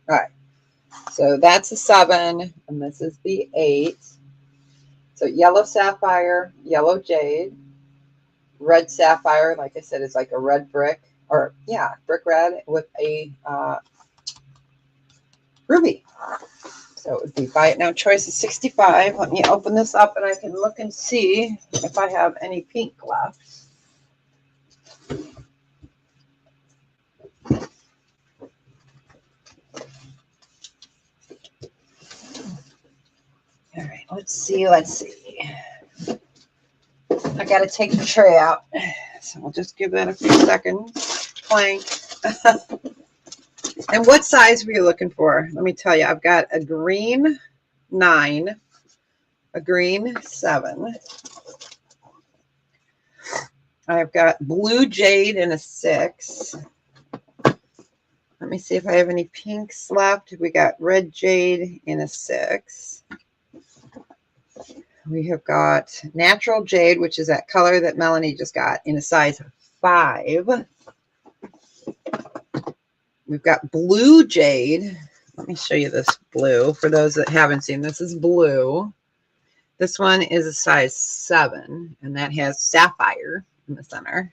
All right. So that's a 7, and this is the 8. So yellow sapphire, yellow jade, red sapphire, like I said, is like a red brick, or brick red with a ruby. So it would be buy it now choice is 65. Let me open this up and I can look and see if I have any pink left. Let's see. I got to take the tray out. So we'll just give that a few seconds. Plank. And what size were you looking for? Let me tell you, I've got a green 9, a green 7. I've got blue jade in a 6. Let me see if I have any pinks left. We got red jade in a 6. We have got natural jade, which is that color that Melanie just got, in a size 5. We've got blue jade. Let me show you this blue. For those that haven't seen, this is blue. This one is a size 7, and that has sapphire in the center.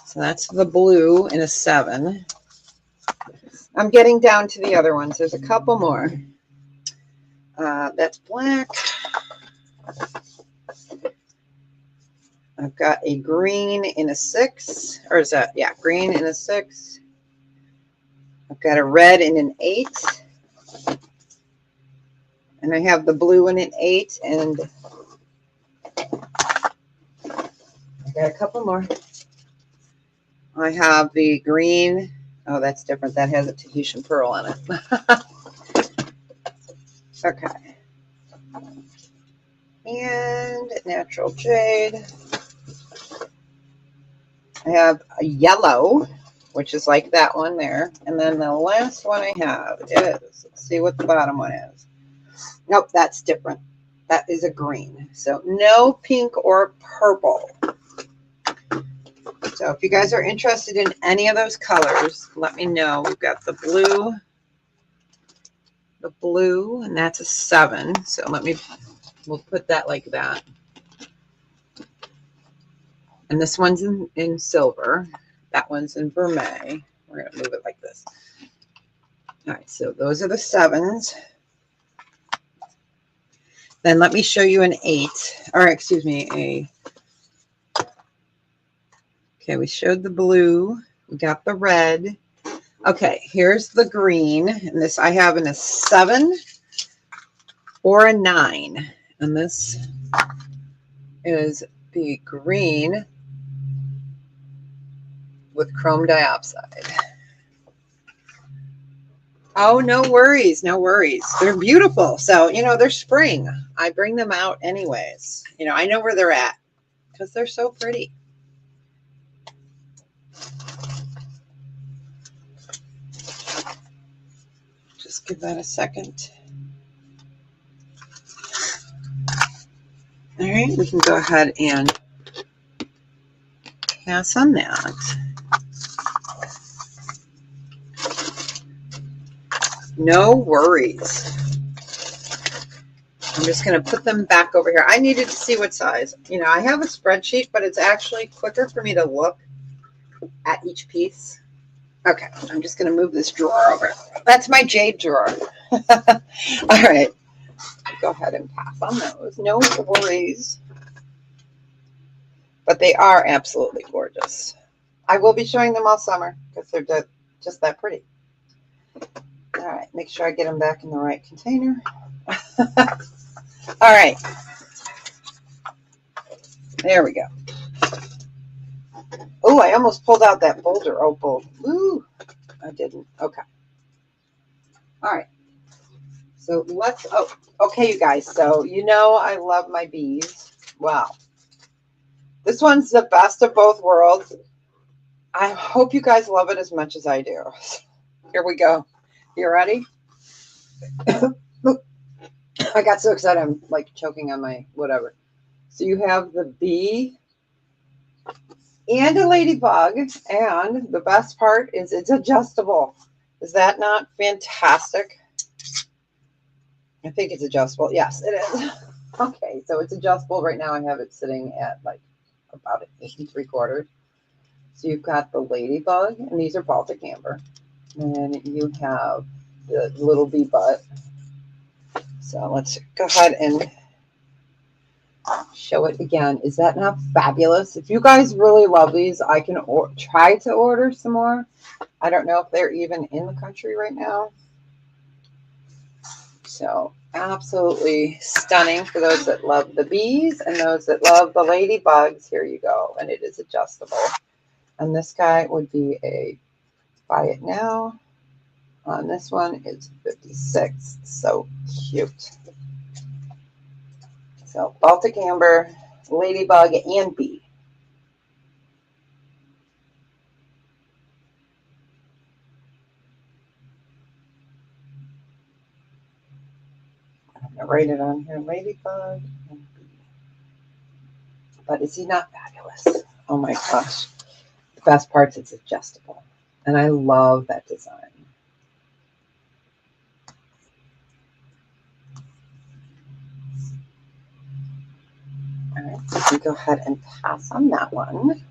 So that's the blue in a 7. I'm getting down to the other ones. There's a couple more. That's black. I've got a green in a 6. Or is that, yeah, green in a 6. I've got a red in an 8. And I have the blue in an 8. And I got a couple more. I have the green. Oh, that's different. That has a Tahitian pearl on it. Okay. And natural jade. I have a yellow, which is like that one there. And then the last one I have is, let's see what the bottom one is. Nope, that's different. That is a green. So no pink or purple. So if you guys are interested in any of those colors, let me know. We've got the blue, and that's a 7. So we'll put that like that. And this one's in silver. That one's in vermeil. We're going to move it like this. All right, so those are the 7s. Then let me show you an 8, or excuse me, okay, we showed the blue. We got the red. Okay, here's the green. And this I have in a 7 or a 9. And this is the green with chrome dioxide. Oh, no worries. No worries. They're beautiful. So, they're spring. I bring them out anyways. I know where they're at because they're so pretty. Just give that a second. All right, we can go ahead and pass on that. No worries. I'm just going to put them back over here. I needed to see what size. I have a spreadsheet, but it's actually quicker for me to look at each piece. Okay, I'm just going to move this drawer over. That's my jade drawer. All right. Go ahead and pass on those. No worries. But they are absolutely gorgeous. I will be showing them all summer because they're just that pretty. All right, make sure I get them back in the right container. All right. There we go. Oh, I almost pulled out that boulder opal. Ooh, I didn't. Okay. All right. So okay, you guys. So I love my bees. Wow. This one's the best of both worlds. I hope you guys love it as much as I do. Here we go. You ready? I got so excited. I'm like choking on my whatever. So you have the bee and a ladybug. And the best part is it's adjustable. Is that not fantastic? I think it's adjustable. Yes, it is. Okay, so it's adjustable. Right now I have it sitting at like about an 8 3/4. So you've got the ladybug, and these are Baltic amber. And then you have the little bee butt. So let's go ahead and show it again. Is that not fabulous? If you guys really love these, I can try to order some more. I don't know if they're even in the country right now. So Absolutely stunning for those that love the bees and those that love the ladybugs. Here you go. And it is adjustable. And this guy would be a buy it now. On this one, it's 56. So cute. So Baltic Amber, ladybug, and bee. I'm going to write it on here, ladybug and bee. But is he not fabulous? Oh my gosh. The best part is it's adjustable. And I love that design. All right, so we go ahead and pass on that one.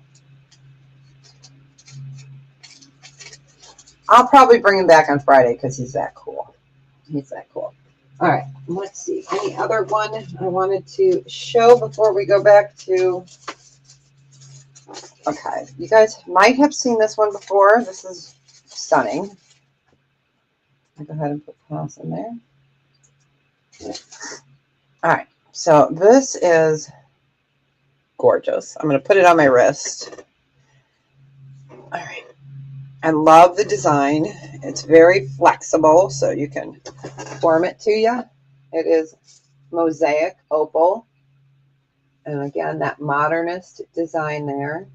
I'll probably bring him back on Friday because he's that cool. He's that cool. All right, let's see. Any other one I wanted to show before we go back to... Okay, you guys might have seen this one before. This is stunning. I'll go ahead and put pass in there. All right, so this is gorgeous. I'm going to put it on my wrist. All right. I love the design. It's very flexible, so you can form it to you. It is mosaic opal. And again, that modernist design there.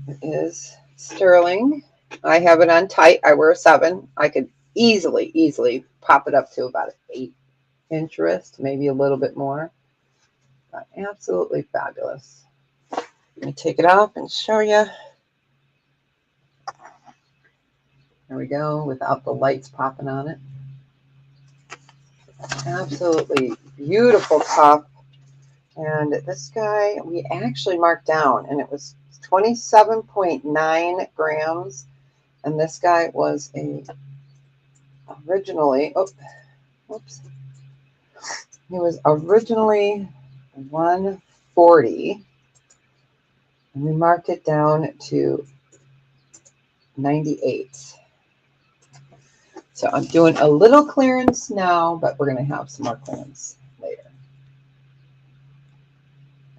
It is sterling. I have it on tight. I wear a 7. I could easily pop it up to about an 8-inch wrist, maybe a little bit more. But absolutely fabulous. Let me take it off and show you. There we go, without the lights popping on it. Absolutely beautiful cup. And this guy, we actually marked down, and it was 27.9 grams. And this guy was originally, he was originally 140. And we marked it down to 98. So I'm doing a little clearance now, but we're going to have some more clearance later.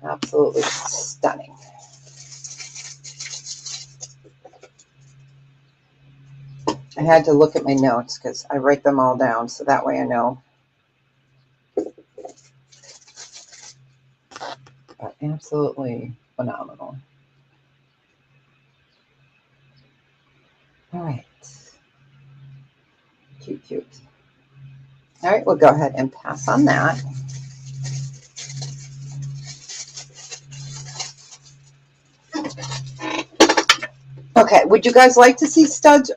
Absolutely stunning. I had to look at my notes because I write them all down, so that way I know. But absolutely phenomenal. All right. Cute. All right, we'll go ahead and pass on that. Okay, would you guys like to see studs?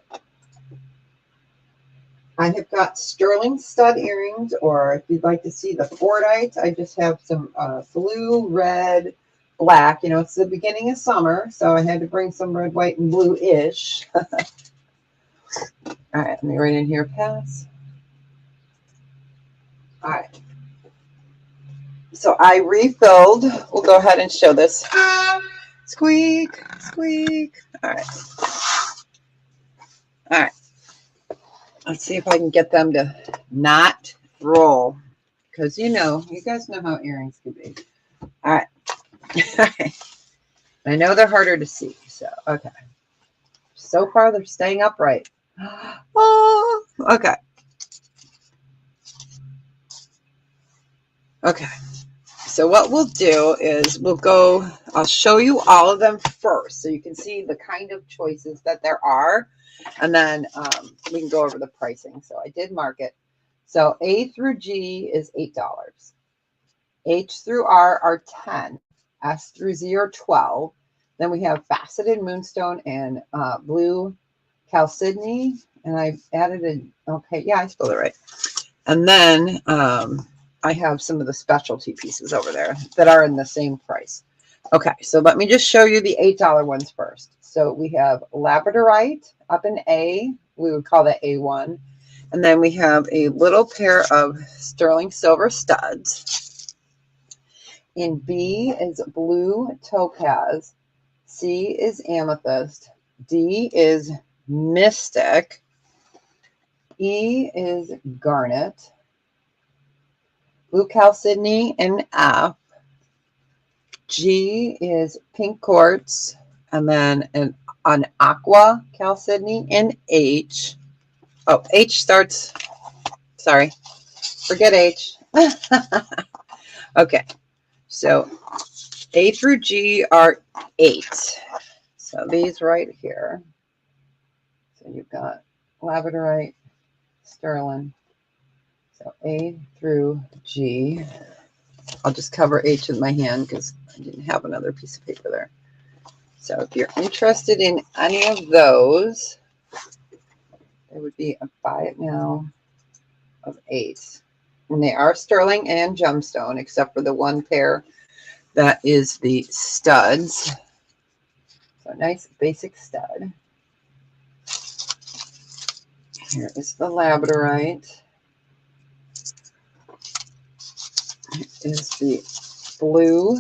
I have got sterling stud earrings, or if you'd like to see the Fordite, I just have some blue, red, black. You know, it's the beginning of summer, so I had to bring some red, white, and blue-ish. All right, let me write in here, pass. All right. So I refilled. We'll go ahead and show this. Squeak. All right. Let's see if I can get them to not roll. Because you guys know how earrings can be. All right. I know they're harder to see. So, okay. So far, they're staying upright. Oh, okay. Okay. So what we'll do is I'll show you all of them first so you can see the kind of choices that there are. And then we can go over the pricing. So I did mark it. So A through G is $8. H through R are 10. S through Z are 12. Then we have faceted moonstone and blue chalcedony. And I added I spelled it right. And then I have some of the specialty pieces over there that are in the same price. Okay, so let me just show you the $8 ones first. So we have labradorite up in A. We would call that A1. And then we have a little pair of sterling silver studs. In B is blue topaz. C is amethyst. D is mystic. E is garnet. blue chalcedony in F. G is pink quartz, and then an aqua chalcedony in H. Oh, H starts, sorry, forget H. Okay, so A through G are 8. So these right here. So you've got labradorite, sterling. So A through G. I'll just cover H with my hand because I didn't have another piece of paper there. So if you're interested in any of those, there would be a buy it now of 8. And they are sterling and gemstone, except for the one pair that is the studs. So nice basic stud. Here is the labradorite. Here is the blue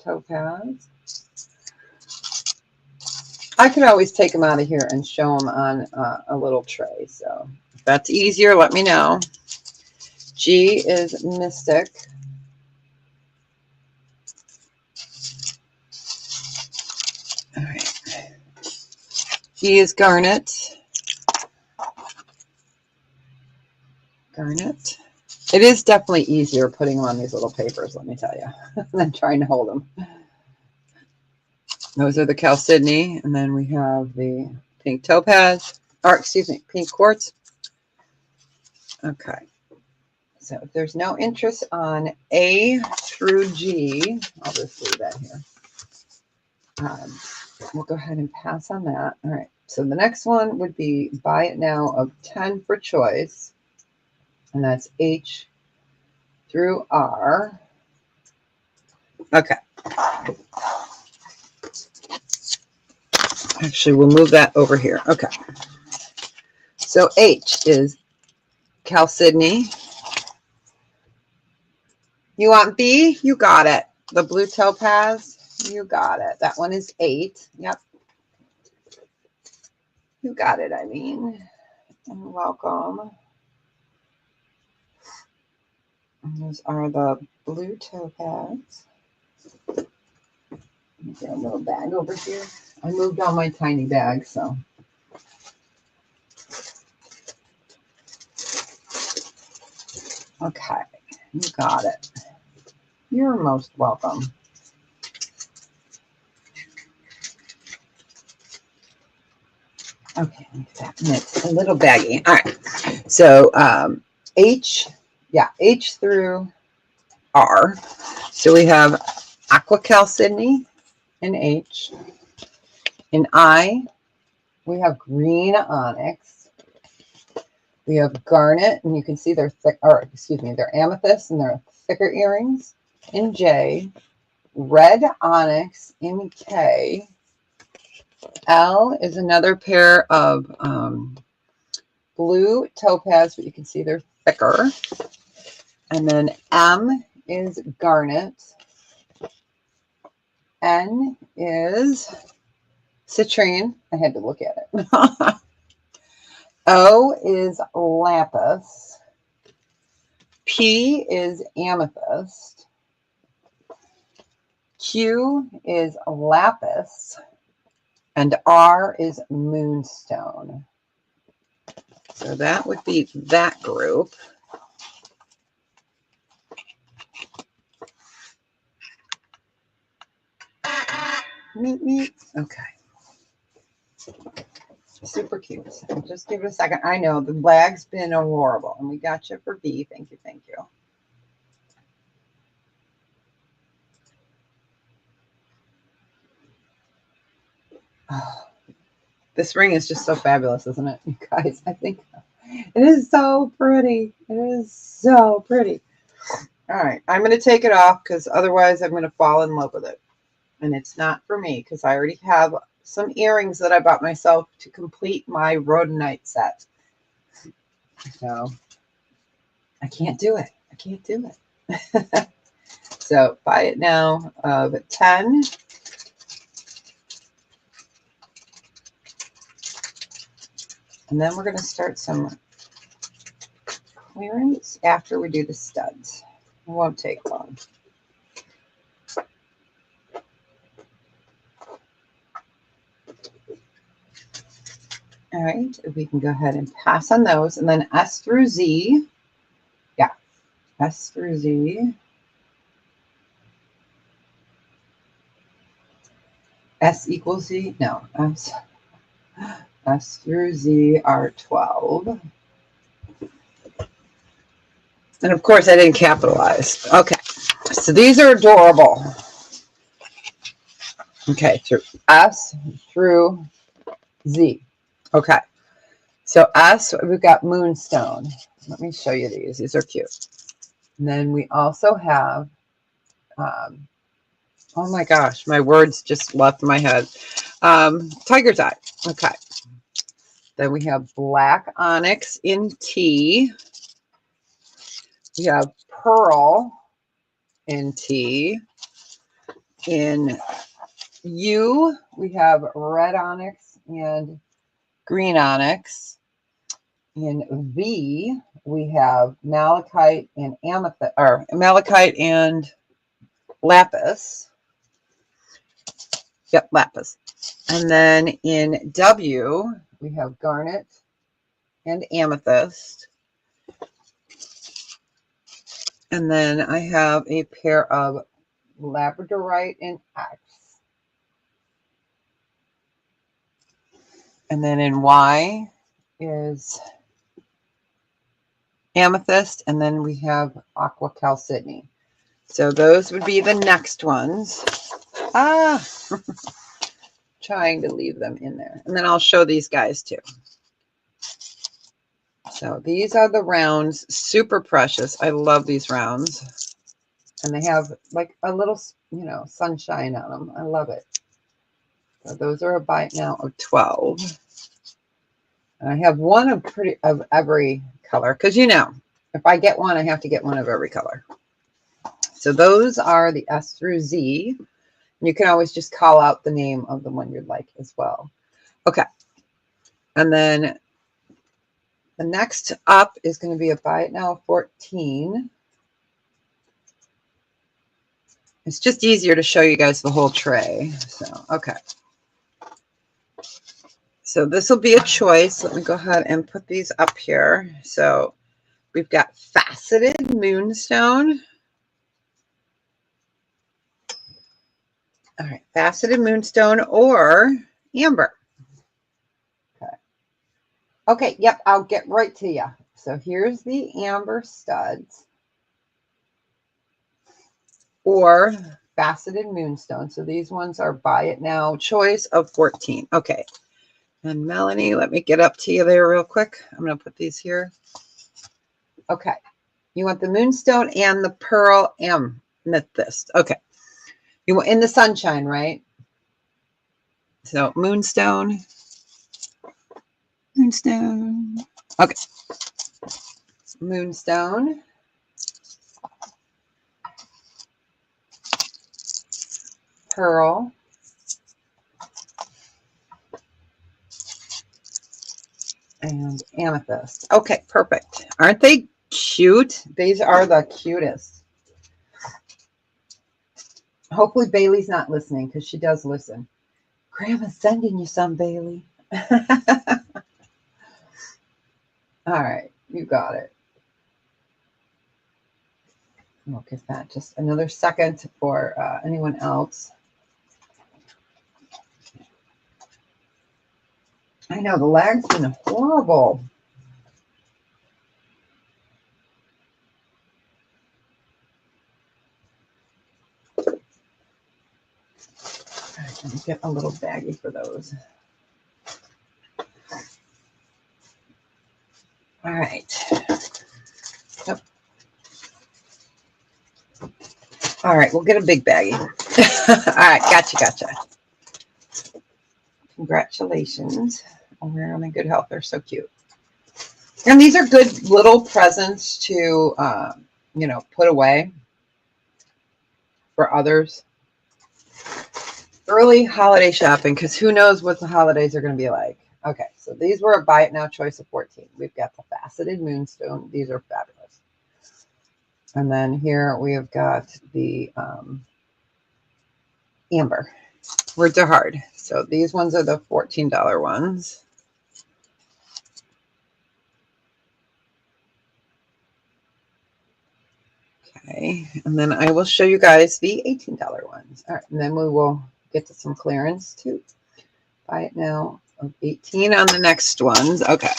topaz. I could always take them out of here and show them on a little tray. So if that's easier, let me know. G is mystic. All right. G is garnet. Garnet. It is definitely easier putting them on these little papers, let me tell you, than trying to hold them. Those are the chalcedony, and then we have the pink topaz, or excuse me, pink quartz. Okay. So if there's no interest on A through G, I'll just leave that here. We'll go ahead and pass on that. All right. So the next one would be buy it now of 10 for choice. And that's H through R. Okay. Actually, we'll move that over here. Okay. So H is chalcedony. You want B? You got it. The blue topaz? You got it. That one is 8. Yep. You got it, I mean. And welcome. And those are the blue topaz. Let me get a little bag over here. I moved all my tiny bags, so. Okay, you got it. You're most welcome. Okay, it's a little baggy. All right, so H through R. So we have aqua chalcedony in H. In I, we have green onyx. We have garnet, and you can see they're thick, or excuse me, they're amethyst and they're thicker earrings. In J, red onyx in K. L is another pair of blue topaz, but you can see they're thicker. And then M is garnet. N is citrine. I had to look at it. O is lapis. P is amethyst. Q is lapis. And R is moonstone. So that would be that group. Meet, meet. Okay. Super cute. Just give it a second. I know the lag's been horrible, and we got you for B. Thank you. Thank you. Oh, this ring is just so fabulous, isn't it, you guys? I think it is so pretty. It is so pretty. All right. I'm going to take it off because otherwise I'm going to fall in love with it. And it's not for me because I already have some earrings that I bought myself to complete my rhodonite set. So I can't do it. I can't do it. So buy it now of 10. And then we're going to start some clearance after we do the studs. won't take long. All right, we can go ahead and pass on those. And then S through Z. Yeah, S through Z. S equals Z? No, S through Z are 12. And of course, I didn't capitalize. Okay, so these are adorable. Okay, through S through Z. Okay, so S, we've got Moonstone. Let me show you these. These are cute. And then we also have, oh my gosh, my words just left my head. Tiger's Eye. Okay. Then we have Black Onyx in T. We have Pearl in T. In U, we have Red Onyx and Green Onyx. In V, we have Malachite and Amethyst, or Malachite and Lapis. Yep, Lapis. And then in W, we have Garnet and Amethyst. And then I have a pair of Labradorite and X. And then in Y is Amethyst, and then we have Aqua Chalcedony. So those would be the next ones. Trying to leave them in there. And then I'll show these guys too. So these are the rounds, super precious. I love these rounds. And they have like a little, you know, sunshine on them. I love it. So those are a bite now of 12. And I have one of every color, because you know, if I get one, I have to get one of every color. So those are the S through Z. You can always just call out the name of the one you'd like as well. Okay. And then the next up is going to be a buy it now 14. It's just easier to show you guys the whole tray. So, okay. So this will be a choice. Let me go ahead and put these up here. So we've got Faceted Moonstone. All right, Faceted Moonstone or Amber. Okay. Okay, yep, I'll get right to you. So here's the Amber studs or Faceted Moonstone. So these ones are buy it now choice of 14. Okay. And Melanie, let me get up to you there real quick. I'm going to put these here. Okay. You want the Moonstone and the Pearl Amethyst. Okay. You want in the sunshine, right? So Moonstone. Moonstone. Okay. Moonstone. Pearl. And Amethyst. Okay, perfect. Aren't they cute? These are the cutest. Hopefully Bailey's not listening, because she does listen. Grandma's sending you some, Bailey. All right, you got it. We'll give that just another second for anyone else. I know the lag's been horrible. All right, let me get a little baggie for those. All right. Yep. All right, we'll get a big baggie. All right, gotcha. Congratulations on wearing in good health. They're so cute. And these are good little presents to, you know, put away for others. Early holiday shopping, because who knows what the holidays are going to be like. Okay, so these were a buy it now choice of 14. We've got the Faceted Moonstone. These are fabulous. And then here we have got the amber. Words are hard. So these ones are the $14 ones. Okay, and then I will show you guys the $18 ones. All right, and then we will get to some clearance too. Buy it now of 18 on the next ones. Okay.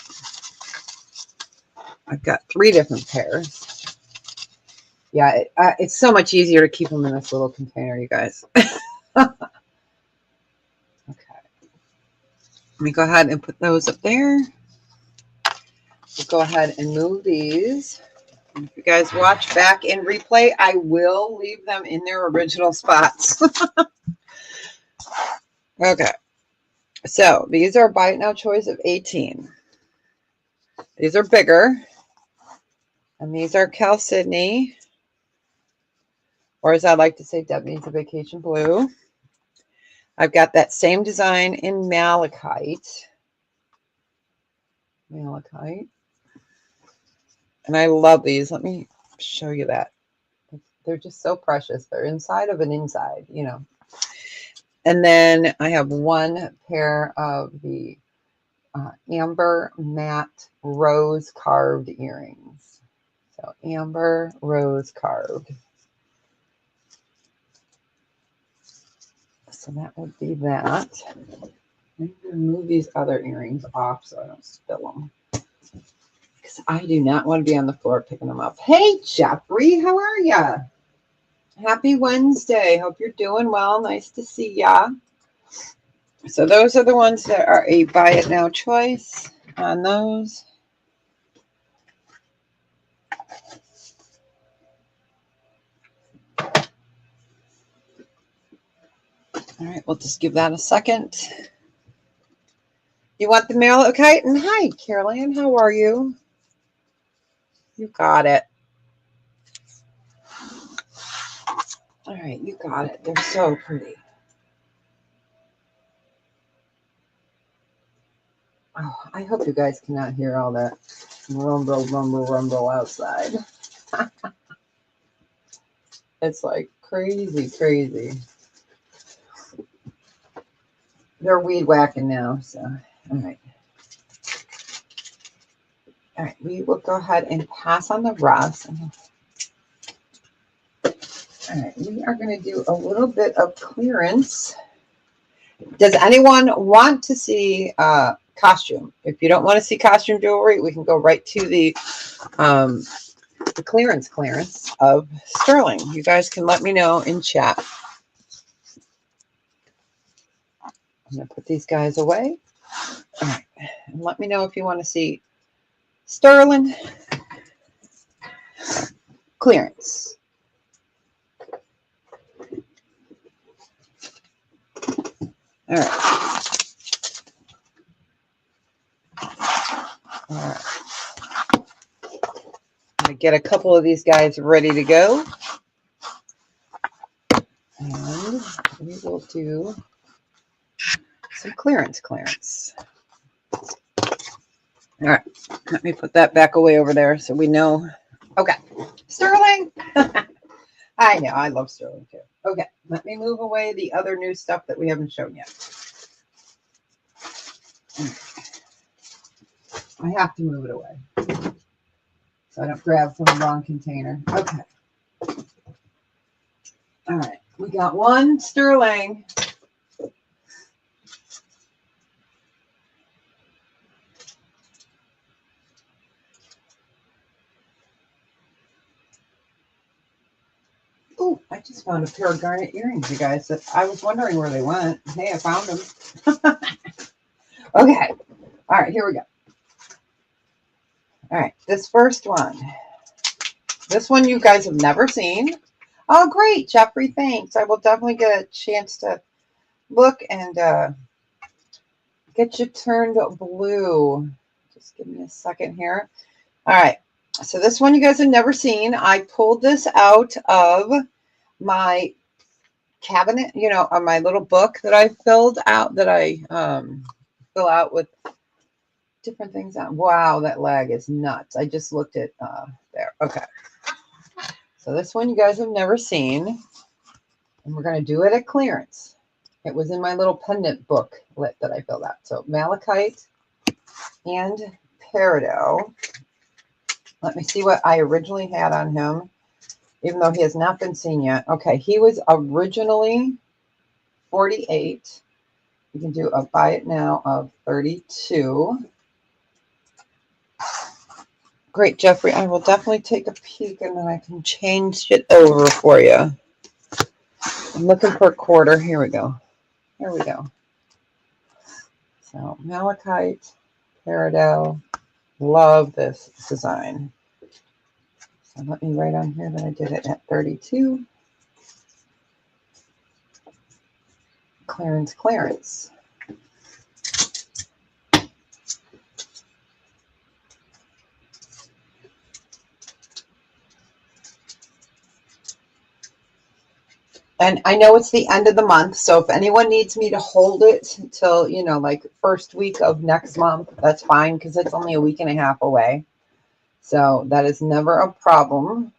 I've got 3 different pairs. Yeah, it's so much easier to keep them in this little container, you guys. Okay. Let me go ahead and put those up there. We'll go ahead and move these. And if you guys watch back in replay, I will leave them in their original spots. Okay. So these are Buy It Now choice of 18. These are bigger. And these are Cal Sydney. Or as I like to say, Deb needs a vacation blue. I've got that same design in malachite. Malachite. And I love these. Let me show you that. They're just so precious. They're inside of an inside, you know. And then I have 1 pair of the amber matte rose carved earrings. So amber rose carved. So that would be that. I'm going to move these other earrings off so I don't spill them. Because I do not want to be on the floor picking them up. Hey, Jeffrey, how are ya? Happy Wednesday. Hope you're doing well. Nice to see ya. So those are the ones that are a Buy It Now choice on those. All right, we'll just give that a second. You want the malachite? And hi, Caroline. How are you? You got it. All right, you got it. They're so pretty. Oh, I hope you guys cannot hear all that rumble, rumble, rumble outside. It's like crazy, crazy. They're weed whacking now, so all right. All right, we will go ahead and pass on the rest. All right, we are going to do a little bit of clearance. Does anyone want to see costume? If you don't want to see costume jewelry, we can go right to the clearance of sterling. You guys can let me know in chat. I'm going to put these guys away. All right, and let me know if you want to see sterling clearance. All right. All right. I'm going to get a couple of these guys ready to go. And we will do some clearance. All right. Let me put that back away over there so we know. Okay. Sterling. I know. I love sterling too. Okay. Let me move away the other new stuff that we haven't shown yet. I have to move it away so I don't grab from the wrong container. Okay. All right. We got 1 sterling. Oh, I just found a pair of garnet earrings, you guys, that I was wondering where they went. Hey, I found them. Okay. All right, here we go. All right, this first one. This one you guys have never seen. Oh, great, Jeffrey, thanks. I will definitely get a chance to look and get you turned blue. Just give me a second here. All right, so this one you guys have never seen. I pulled this out of my cabinet, you know, on my little book that I filled out, that I fill out with different things on. Wow, that leg is nuts. I just looked at there. Okay. So this one you guys have never seen. And we're going to do it at clearance. It was in my little pendant booklet that I filled out. So malachite and peridot. Let me see what I originally had on him, even though he has not been seen yet. Okay, he was originally 48. You can do a buy it now of 32. Great, Jeffrey. I will definitely take a peek and then I can change it over for you. I'm looking for a quarter. Here we go. Here we go. So malachite, peridot. Love this design. So let me write on here that I did it at 32. Clearance, clearance. And I know it's the end of the month, so if anyone needs me to hold it until, you know, like first week of next month, that's fine because it's only a week and a half away. So that is never a problem.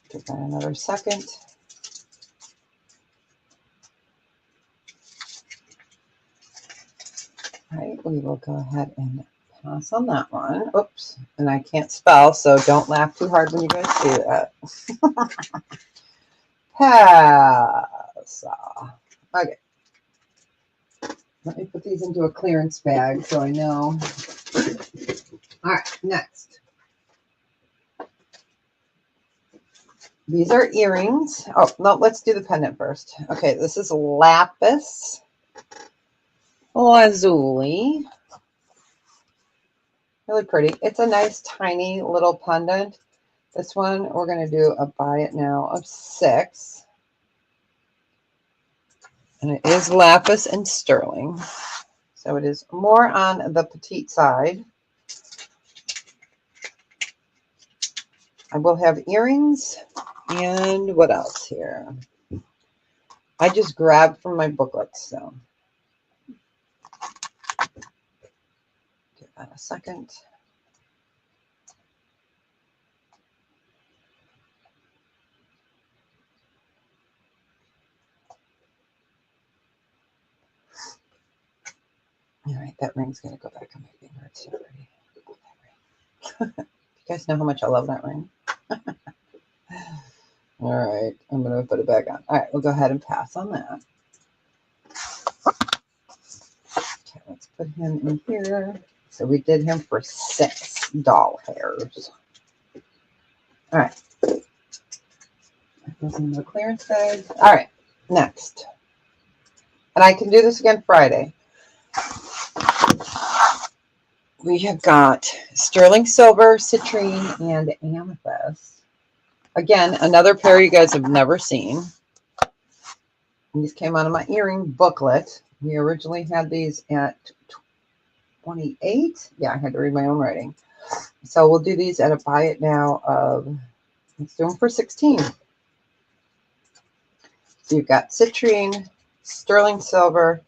Give that another second. All right, we will go ahead and pass on that one. Oops, and I can't spell, so don't laugh too hard when you guys see that. Pass. Okay. Let me put these into a clearance bag so I know. All right, next. These are earrings. Oh, no, let's do the pendant first. Okay, this is lapis lazuli. Really pretty. It's a nice tiny little pendant. This one, we're going to do a buy it now of 6. And it is lapis and sterling. So it is more on the petite side. I will have earrings. And what else here? I just grabbed from my booklets, so give that a second. All right, that ring's going to go back on my finger. It's already. You guys know how much I love that ring. All right, I'm going to put it back on. All right, we'll go ahead and pass on that. Okay, let's put him in here. So we did him for 6 doll hairs. All right. That goes in the clearance bag. All right, next. And I can do this again Friday. We have got sterling silver, citrine, and amethyst. Again, another pair you guys have never seen. These came out of my earring booklet. We originally had these at 28. Yeah, I had to read my own writing. So we'll do these at a buy it now of, let's do them for 16. So you've got citrine, sterling silver,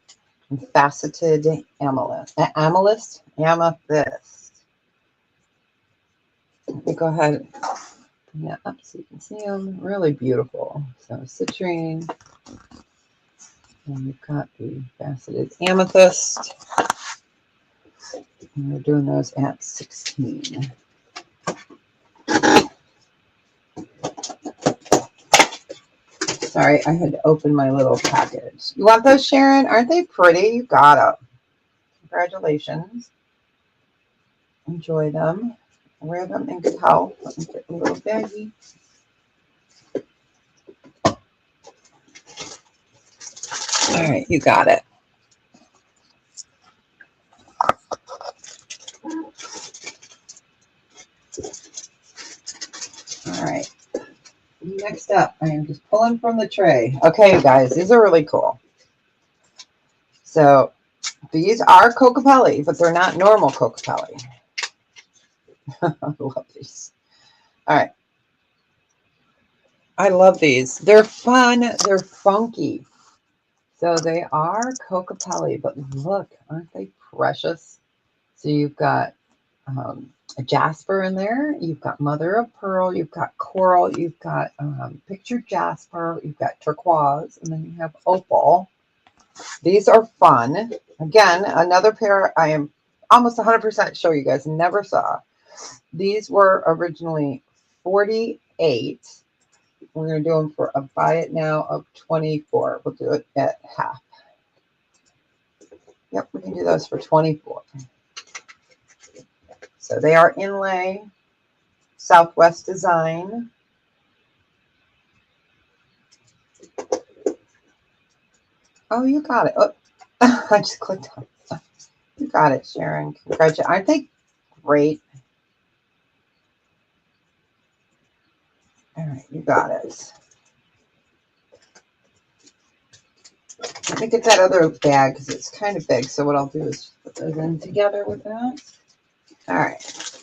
and faceted amethyst. Amethyst. Let me go ahead and bring that up so you can see them. Really beautiful. So citrine. And we've got the faceted amethyst. And we're doing those at 16. Sorry, I had to open my little package. You want those, Sharon? Aren't they pretty? You got them. Congratulations. Enjoy them. Wear them in good health. Let me get a little baggie. All right, you got it. All right. Next up, I am just pulling from the tray. Okay, you guys, these are really cool. So these are Cocopelli, but they're not normal Cocopelli. I love these. All right. I love these. They're fun. They're funky. So they are Cocopelli, but look, aren't they precious? So you've got a jasper in there. You've got mother of pearl. You've got coral. You've got pictured jasper. You've got turquoise. And then you have opal. These are fun. Again, another pair I am almost 100% sure you guys never saw. These were originally 48. We're going to do them for a buy it now of 24. We'll do it at half. Yep, we can do those for 24. So they are inlay, Southwest design. Oh, you got it. Oh, I just clicked on it. You got it, Sharon. Congratulations. Aren't they great? All right, you got it. Let me get that other bag because it's kind of big. So what I'll do is put those in together with that. All right.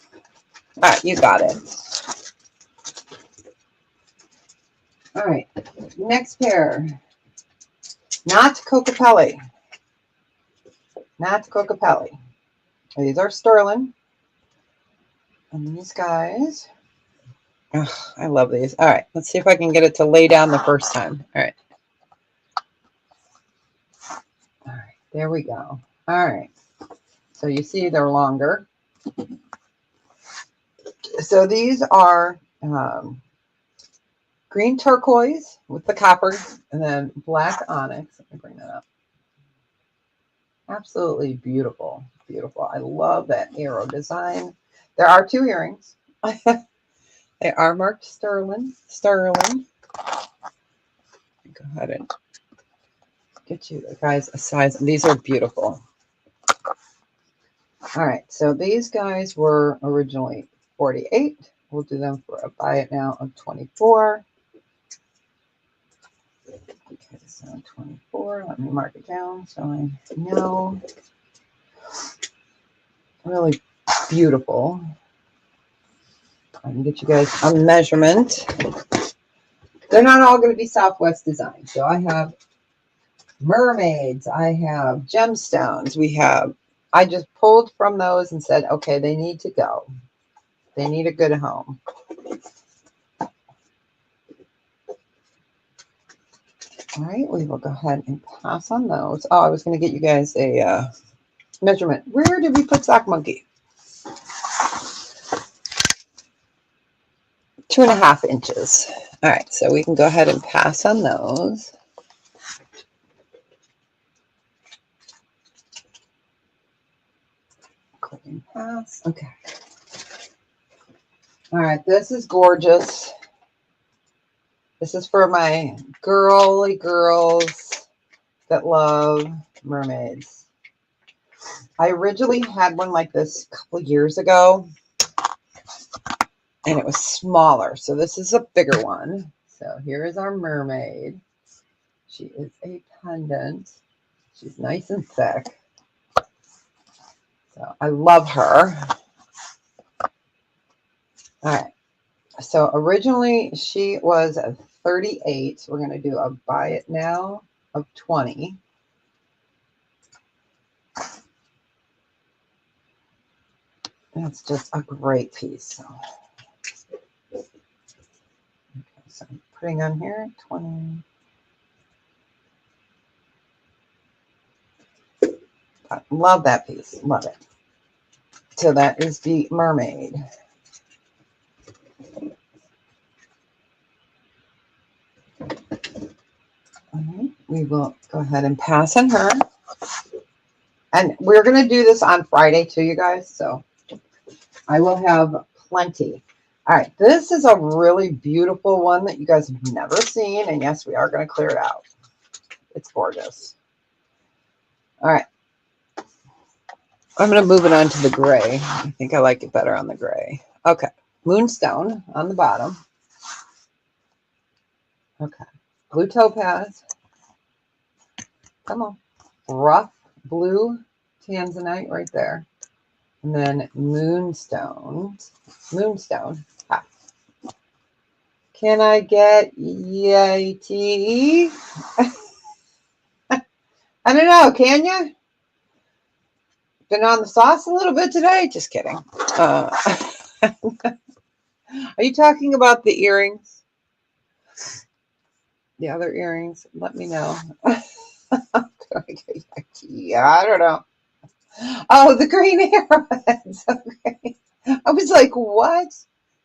All right, you got it. All right, next pair. Not Cocapelli. Not Cocapelli. These are sterling. And these guys. Oh, I love these. All right, let's see if I can get it to lay down the first time. All right. All right, there we go. All right. So you see they're longer. So these are green turquoise with the copper and then black onyx. Let me bring that up. Absolutely beautiful. Beautiful. I love that arrow design. There are 2 earrings. They are marked sterling. Sterling. Go ahead and get you guys a size. These are beautiful. All right. So these guys were originally 48. We'll do them for a buy it now of 24. Okay, so 24. Let me mark it down so I know. Really beautiful. I can get you guys a measurement. They're not all going to be Southwest design. So I have mermaids. I have gemstones. I just pulled from those and said, okay, they need to go. They need a good home. All right, we will go ahead and pass on those. Oh, I was going to get you guys a measurement. Where did we put Sock Monkey? 2.5 inches. All right, so we can go ahead and pass on those. Click and pass. Okay. All right, this is gorgeous. This is for my girly girls that love mermaids. I originally had one like this a couple years ago, and it was smaller. So this is a bigger one. So here is our mermaid. She is a pendant. She's nice and thick. So I love her. All right. So originally she was a 38. We're going to do a buy it now of 20. That's just a great piece. Okay, so I'm putting on here 20. I love that piece. Love it. So that is the mermaid. All right, we will go ahead and pass on her. And we're going to do this on Friday too, you guys. So I will have plenty. All right, this is a really beautiful one that you guys have never seen. And yes, we are going to clear it out. It's gorgeous. All right. I'm going to move it on to the gray. I think I like it better on the gray. Okay. Moonstone on the bottom. Okay. Blue topaz. Come on. Rough blue tanzanite right there. And then moonstone. Moonstone. Ah. Can I get Yeti? I don't know. Can you? Been on the sauce a little bit today. Just kidding. Are you talking about the earrings? The other earrings? Let me know. Yeah, I don't know. Oh, the green arrowheads. Okay. I was like, what?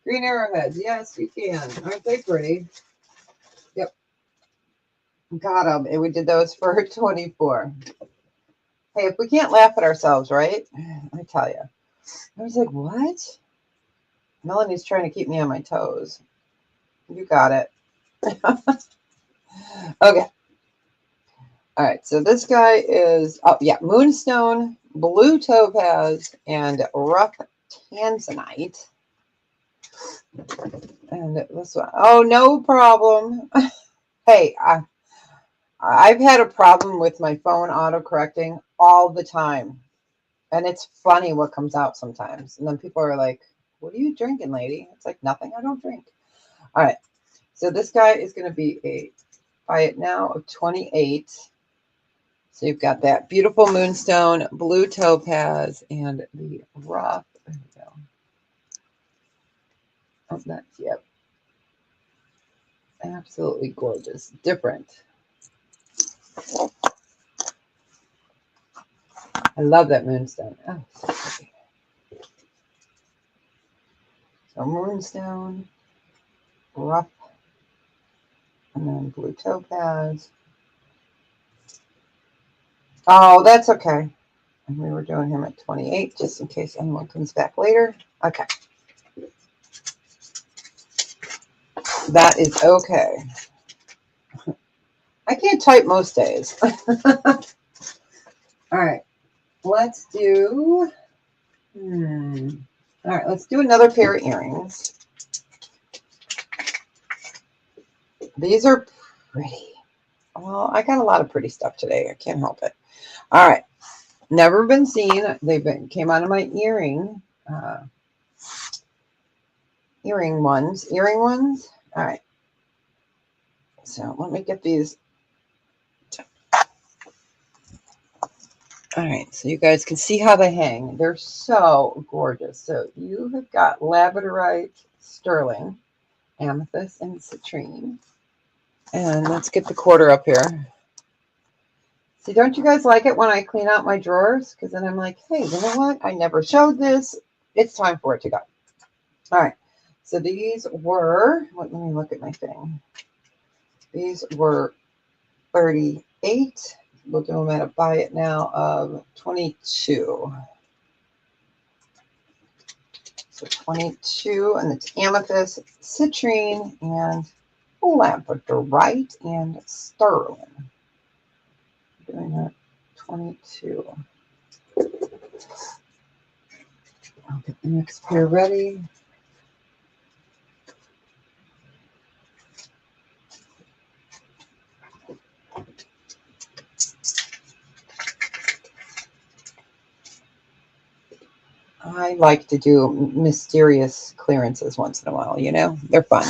Green arrowheads. Yes, you can. Aren't they pretty? Yep. Got them. And we did those for 24. Hey, if we can't laugh at ourselves, right? I tell you. I was like, what? Melanie's trying to keep me on my toes. You got it. Okay. All right. So this guy is, oh, yeah, Moonstone, Blue Topaz, and Rough Tanzanite. And this one, oh, no problem. Hey, I've had a problem with my phone autocorrecting all the time. And it's funny what comes out sometimes. And then people are like, what are you drinking, lady? It's like, nothing, I don't drink. All right. So this guy is going to be a buy it now of 28. So you've got that beautiful Moonstone, Blue Topaz, and the rough. There we go. Oh, that's, yep. Absolutely gorgeous. Different. I love that Moonstone. Oh, so pretty. So Moonstone, rough, and then Blue Topaz. Oh, that's okay. And we were doing him at 28, just in case anyone comes back later. Okay. That is okay. I can't type most days. All right. Let's do... All right, let's do another pair of earrings. These are pretty. Well, I got a lot of pretty stuff today. I can't help it. All right. Never been seen. Came out of my earring ones. All right. So let me get these. All right. So you guys can see how they hang. They're so gorgeous. So you have got labradorite, sterling, amethyst, and citrine. And let's get the quarter up here. See, don't you guys like it when I clean out my drawers? Because then I'm like, hey, you know what? I never showed this. It's time for it to go. All right. So these were, let me look at my thing. These were 38. We'll do them at a buy it now of 22. So 22, and it's amethyst, citrine, and labradorite and sterling. Doing that 22. I'll get the next pair ready. I like to do mysterious clearances once in a while, you know? They're fun.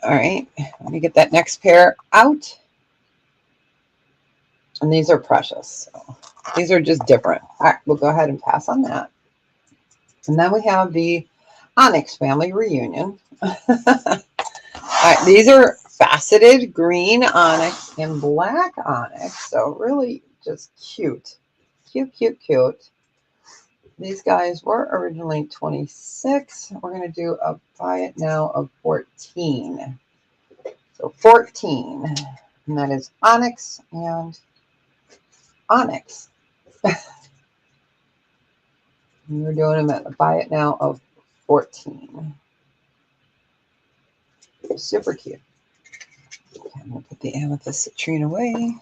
All right, let me get that next pair out. And these are precious. So these are just different. All right, we'll go ahead and pass on that. And then we have the Onyx family reunion. All right, these are faceted green onyx and black onyx. So really just cute. Cute, cute, cute. These guys were originally 26. We're going to do a buy it now of 14. So 14. And that is onyx and onyx. And we're doing them at a buy it now of 14. Super cute. Okay, I'm going to put the amethyst citrine away.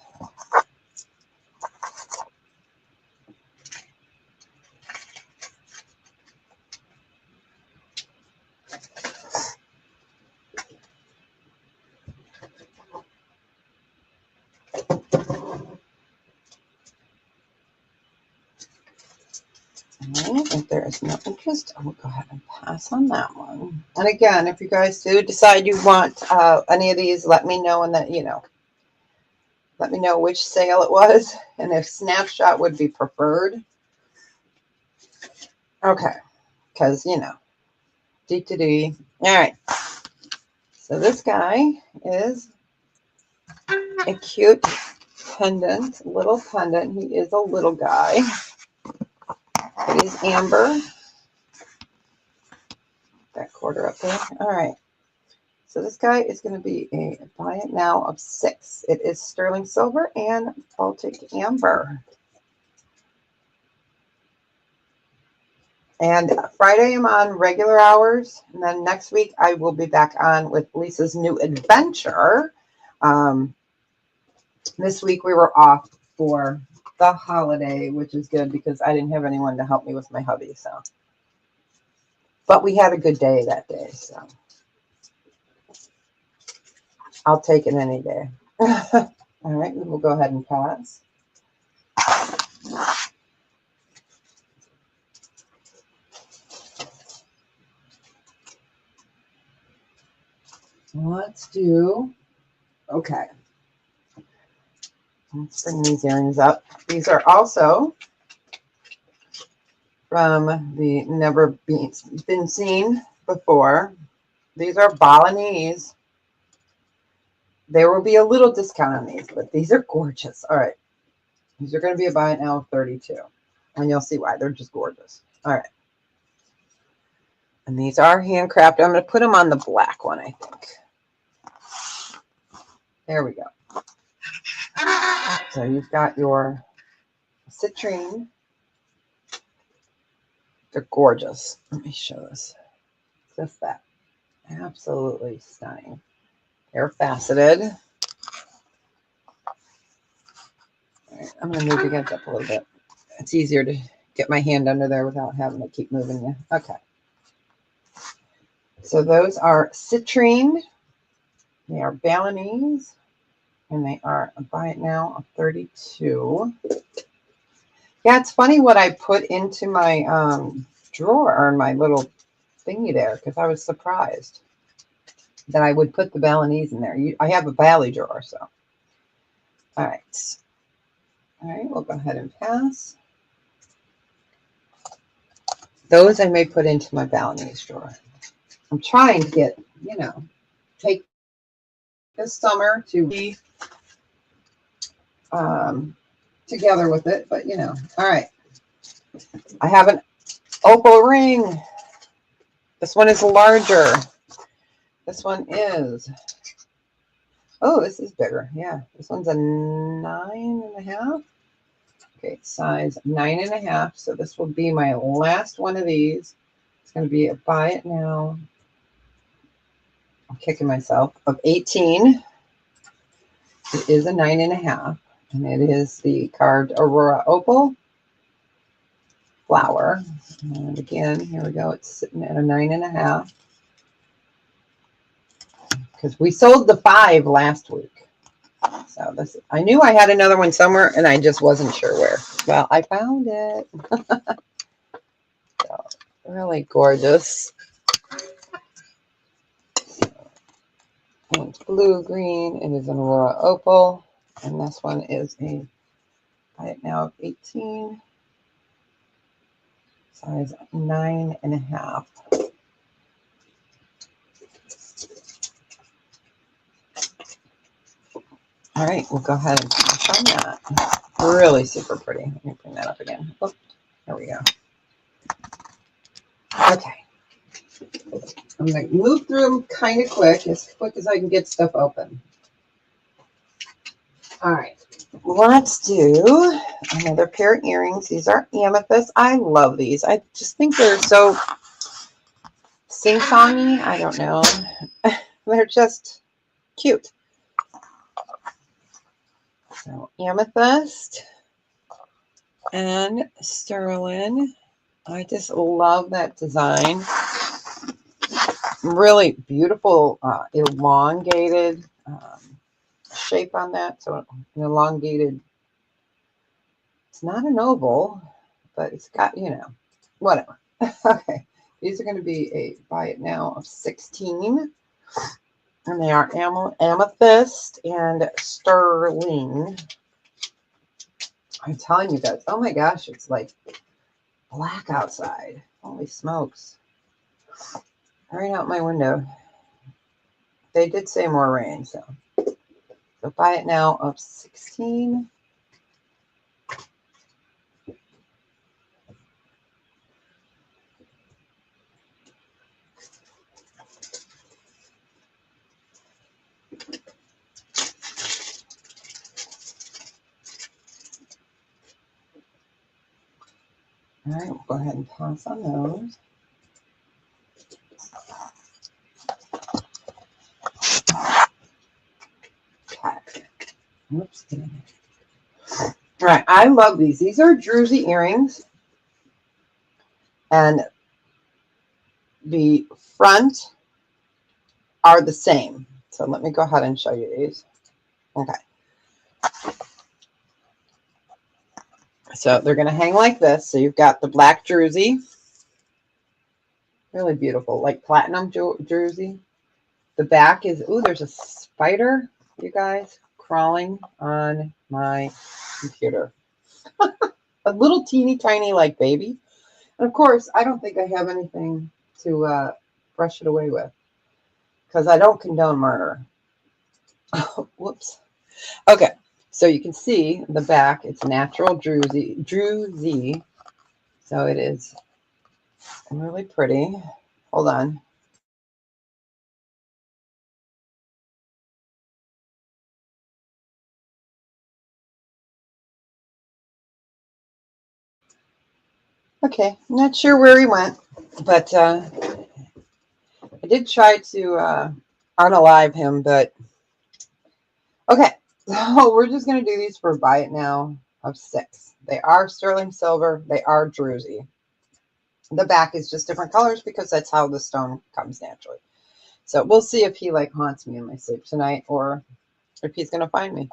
If there is no interest, I will go ahead and pass on that one. And again, if you guys do decide you want any of these, let me know, and that, you know, let me know which sale it was, and if Snapshot would be preferred. Okay, because, you know, D. All right. So this guy is a cute pendant, little pendant. He is a little guy. It is amber. That quarter up there. All right. So this guy is going to be a buy it now of 6. It is sterling silver and Baltic amber. And Friday I'm on regular hours. And then next week I will be back on with Lisa's new adventure. This week we were off for the holiday, which is good because I didn't have anyone to help me with my hubby. So, but we had a good day that day. So I'll take it any day. All right, we will go ahead and pass. Let's do, okay. Let's bring these earrings up. These are also from the Never Been Seen Before. These are Balinese. There will be a little discount on these, but these are gorgeous. All right. These are going to be a buy it now of 32. And you'll see why. They're just gorgeous. All right. And these are handcrafted. I'm going to put them on the black one, I think. There we go. So you've got your citrine. They're gorgeous. Let me show this. Just that. Absolutely stunning. They're faceted. All right, I'm going to move you guys up a little bit. It's easier to get my hand under there without having to keep moving you. Okay. So those are citrine. They are Balinese. And they are a buy it now of 32. Yeah, it's funny what I put into my drawer or my little thingy there because I was surprised that I would put the Balinese in there. I have a Bali drawer, so. All right. All right, we'll go ahead and pass. Those I may put into my Balinese drawer. I'm trying to get, you know, take this summer to be together with it, but you know. All right. I have an opal ring. This one is larger. This one is, oh, this is bigger. Yeah, this one's a 9.5. Okay, size 9.5. So this will be my last one of these. It's going to be a buy it now. I'm kicking myself of 18. It is a 9.5, and it is the carved Aurora Opal flower. And again, here we go. It's sitting at a 9.5 because we sold the 5 last week. So this, I knew I had another one somewhere, and I just wasn't sure where. Well, I found it. So, really gorgeous. And it's blue green. It is an Aurora Opal, and this one is a buy it now of 18. Size 9.5. All right, we'll go ahead and touch on that. Really super pretty. Let me bring that up again. Oh, there we go. Okay. I'm going to move through them kind of quick as I can get stuff open. All right. Let's do another pair of earrings. These are amethyst. I love these. I just think they're so sing-songy. I don't know. They're just cute. So amethyst and sterling. I just love that design. Really beautiful, elongated shape on that. So an elongated, it's not an oval, but it's got, you know, whatever. Okay. These are going to be a buy it now of 16. And they are amethyst and sterling. I'm telling you guys, oh my gosh, it's like black outside. Holy smokes. Right out my window. They did say more rain, so buy it now of 16. All right, we'll go ahead and pass on those. Okay. Oops. All right, I love these. These are druzy earrings. And the front are the same. So let me go ahead and show you these. Okay. So they're going to hang like this. So you've got the black druzy. Really beautiful, like platinum druzy. The back is, ooh, there's a spider, you guys, crawling on my computer. A little teeny tiny like baby. And of course, I don't think I have anything to brush it away with because I don't condone murder. Whoops. Okay, so you can see the back, it's natural druzy. So it is really pretty. Hold on. Okay, I'm not sure where he went, but I did try to unalive him, but okay. So we're just going to do these for buy it now of 6. They are sterling silver. They are druzy. The back is just different colors because that's how the stone comes naturally. So we'll see if he like haunts me in my sleep tonight or if he's going to find me.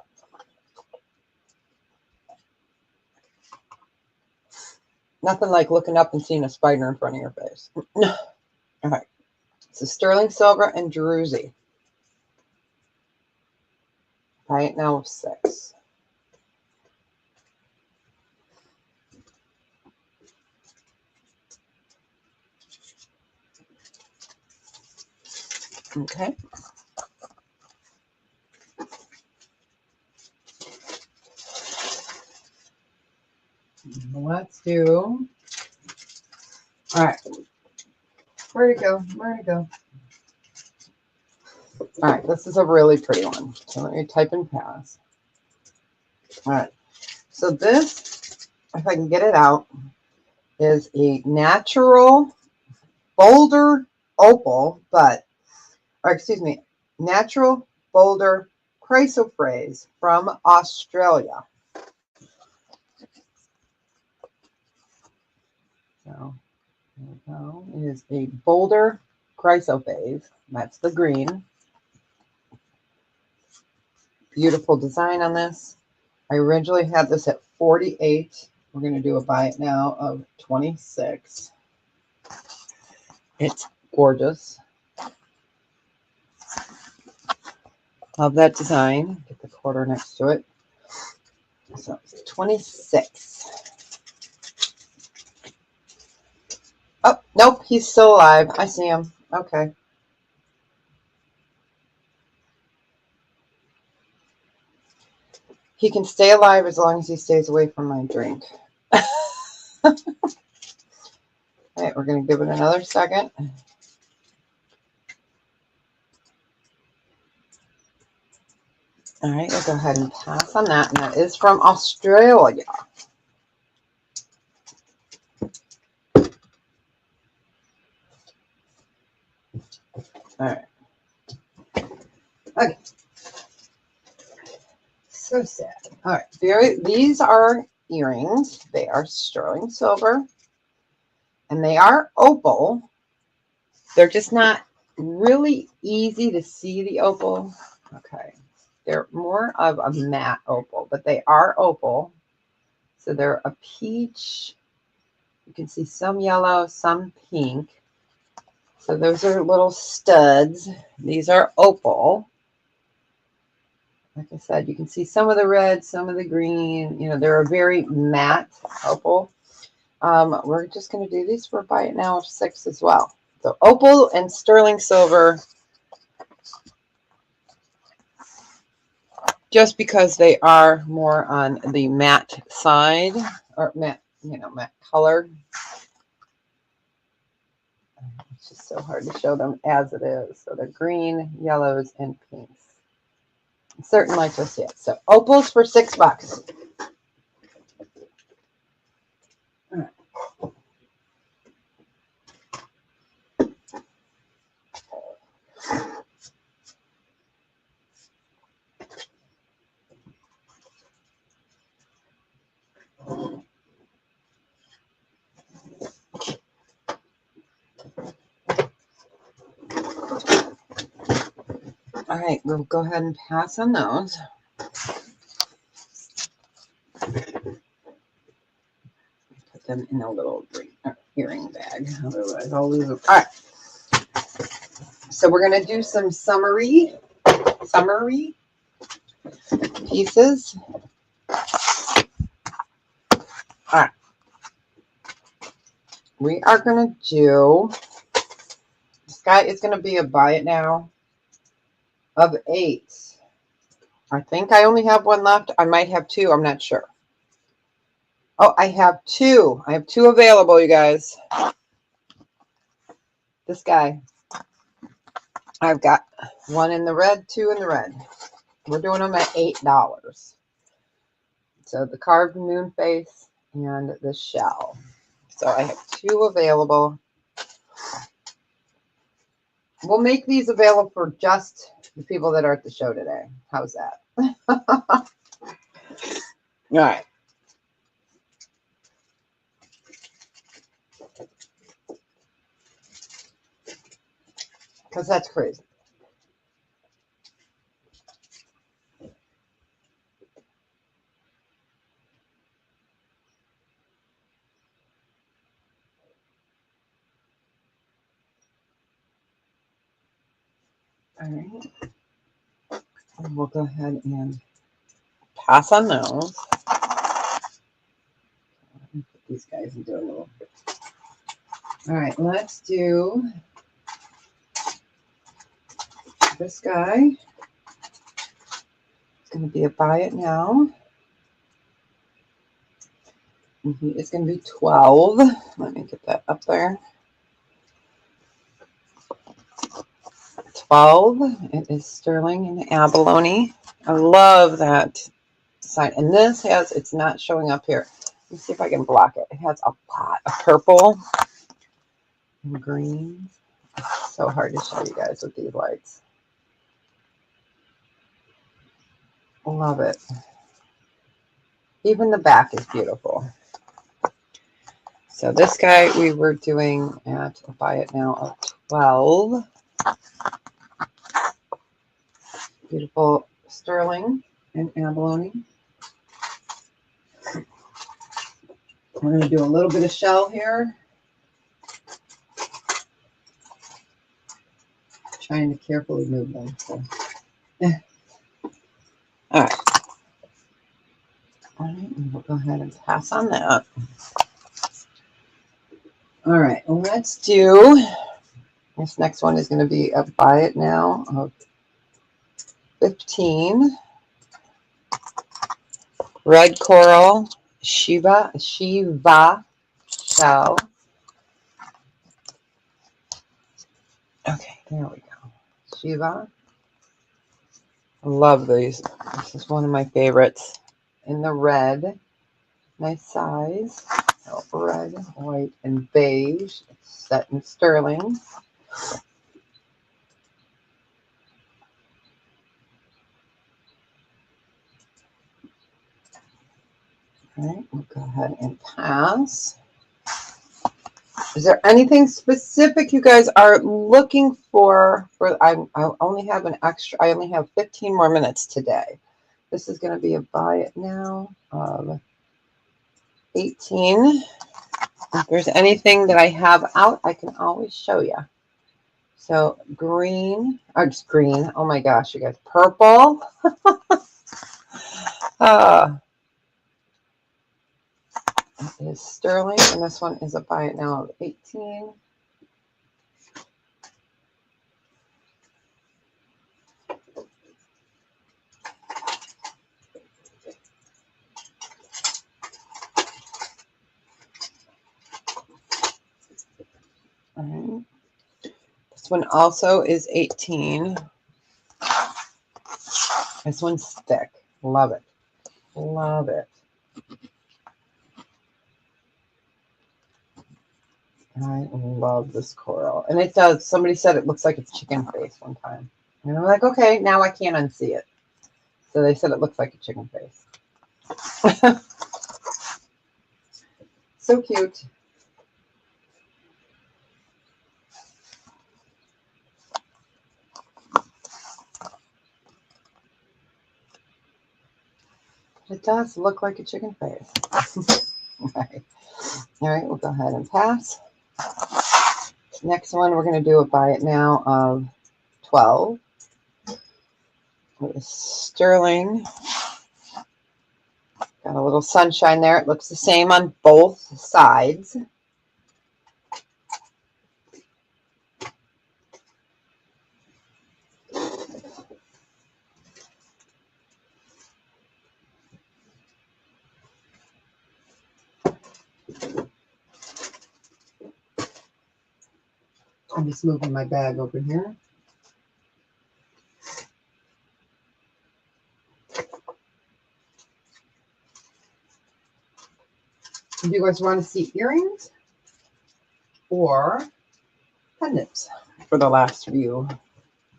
Nothing like looking up and seeing a spider in front of your face. All right. So sterling silver and druzy. Buy it now of 6. Okay. Let's do. All right. Where'd it go? Where'd it go? All right. This is a really pretty one. So let me type in pass. All right. So this, if I can get it out, is a natural boulder opal, natural boulder chrysoprase from Australia. So there we go. It is a boulder chrysoprase. That's the green. Beautiful design on this. I originally had this at 48. We're going to do a buy it now of 26. It's gorgeous. Love that design. Get the quarter next to it. So it's 26. Oh, nope, he's still alive. I see him. Okay. He can stay alive as long as he stays away from my drink. All right, we're going to give it another second. All right, we'll go ahead and pass on that. And that is from Australia. All right. Okay. So sad. All right. These are earrings. They are sterling silver. And they are opal. They're just not really easy to see the opal. Okay. They're more of a matte opal, but they are opal. So they're a peach. You can see some yellow, some pink. So those are little studs. These are opal. Like I said, you can see some of the red, some of the green. You know, they're a very matte opal. We're just going to do these for buy it now of 6 as well. So opal and sterling silver, just because they are more on the matte side, or matte, matte color. It's just so hard to show them as it is. So they're green, yellows, and pinks. Certain like to see it. So opals for $6. All right, we'll go ahead and pass on those. Put them in a little earring bag, otherwise I'll lose them. All right, so we're going to do some summary pieces. All right, we are going to do, this guy is going to be a buy it now of 8. I think I only have one left. I might have 2. I'm not sure. Oh, I have 2. I have 2 available, you guys. This guy. I've got 1 in the red, 2 in the red. We're doing them at $8. So the carved moon face and the shell. So I have 2 available. We'll make these available for just the people that are at the show today. How's that? All right. Because that's crazy. All right. And we'll go ahead and pass on those. Put these guys into a little. All right, let's do this guy. It's going to be a buy it now. It's going to be 12. Let me get that up there. 12. It is sterling and abalone. I love that sign. And this has, it's not showing up here. Let me see if I can block it. It has a lot of purple and green. It's so hard to show you guys with these lights. Love it. Even the back is beautiful. So this guy we were doing at a buy it now of 12. Beautiful sterling and abalone. We're going to do a little bit of shell here. Trying to carefully move them. So. All right. All right, and we'll go ahead and pass on that. All right, let's do, this next one is going to be a buy it now of 15. Red coral, Shiva shell. Okay, there we go. Shiva. I love these. This is one of my favorites. In the red, nice size. So red, white, and beige. It's set in sterling. All right, we'll go ahead and pass. Is there anything specific you guys are looking for? I only have an extra. I only have 15 more minutes today. This is going to be a buy it now of 18. If there's anything that I have out, I can always show you. So green, or just green. Oh my gosh, you guys, purple. is sterling, and this one is a buy it now of 18. All right. This one also is 18. This one's thick. Love it. Love it. I love this coral. And it does. Somebody said it looks like it's chicken face one time. And I'm like, okay, now I can't unsee it. So they said it looks like a chicken face. So cute. It does look like a chicken face. Right. All right, we'll go ahead and pass. Next one, we're going to do a buy it now of 12. With sterling. Got a little sunshine there. It looks the same on both sides. I'm just moving my bag over here. Do you guys want to see earrings or pendants for the last view?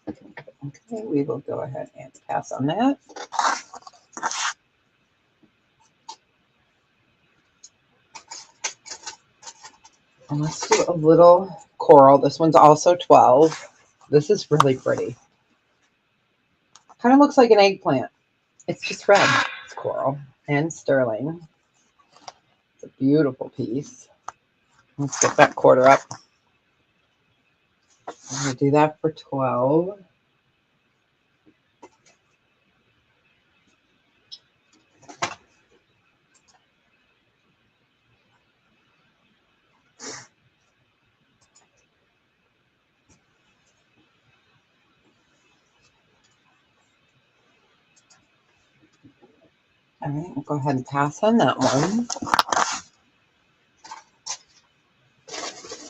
Okay, we will go ahead and pass on that. And let's do a little coral. This one's also 12. This is really pretty. Kind of looks like an eggplant. It's just red. It's coral and sterling. It's a beautiful piece. Let's get that quarter up. I'm going to do that for 12. All right, we'll go ahead and pass on that one.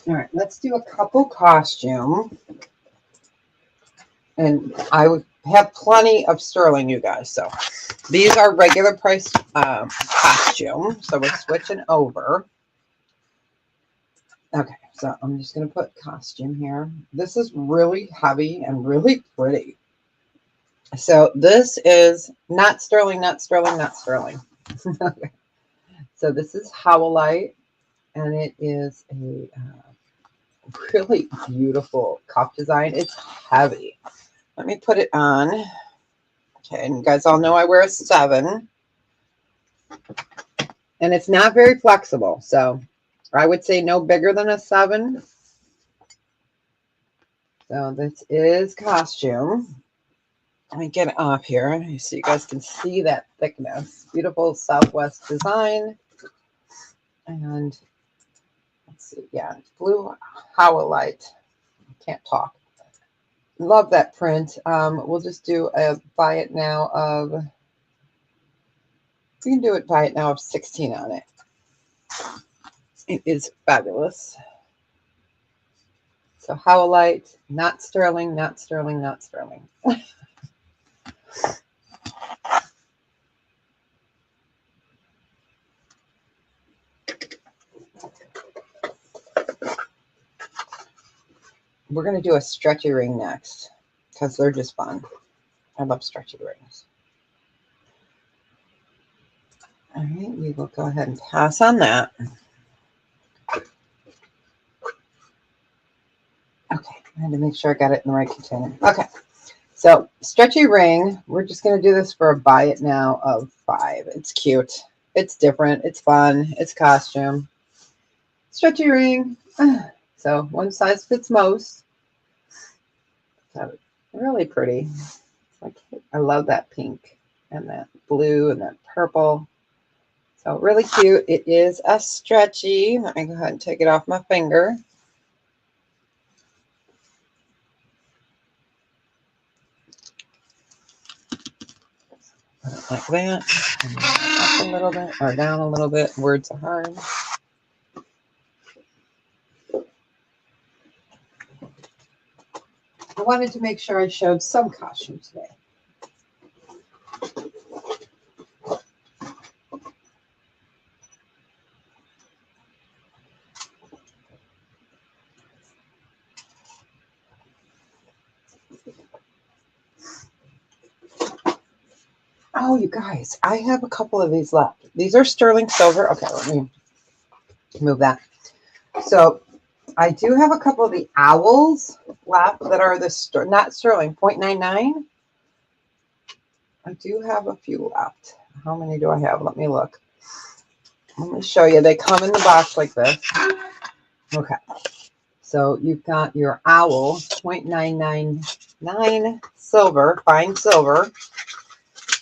All right, let's do a couple costume. And I would have plenty of sterling, you guys. So these are regular price costume. So we're switching over. Okay, so I'm just going to put costume here. This is really heavy and really pretty. So this is not sterling, not sterling, not sterling. Okay. So this is Howlite, and it is a really beautiful cuff design. It's heavy. Let me put it on. Okay, and you guys all know I wear a 7. And it's not very flexible. So I would say no bigger than a 7. So this is costume. Let me get it off here so you guys can see that thickness. Beautiful Southwest design. And let's see. Yeah, it's blue Howlite. Can't talk. Love that print. We'll just do a buy it now of, we can do it buy it now of 16 on it. It is fabulous. So Howlite, not sterling, not sterling, not sterling. We're going to do a stretchy ring next because they're just fun. I love stretchy rings. All right, we will go ahead and pass on that. Okay, I had to make sure I got it in the right container. Okay, so stretchy ring. We're just going to do this for a buy it now of 5. It's cute. It's different. It's fun. It's costume. Stretchy ring. So one size fits most. So really pretty. Like, I love that pink and that blue and that purple. So really cute. It is a stretchy. Let me go ahead and take it off my finger. Like that. And up a little bit or down a little bit. Words are hard. I wanted to make sure I showed some costume today. Oh, you guys, I have a couple of these left. These are sterling silver. Okay, let me move that. So I do have a couple of the owls left that are the not sterling 0.99. I do have a few left. How many do I have? Let me look. Let me show you. They come in the box like this. Okay. So you've got your owl 0.999 silver, fine silver.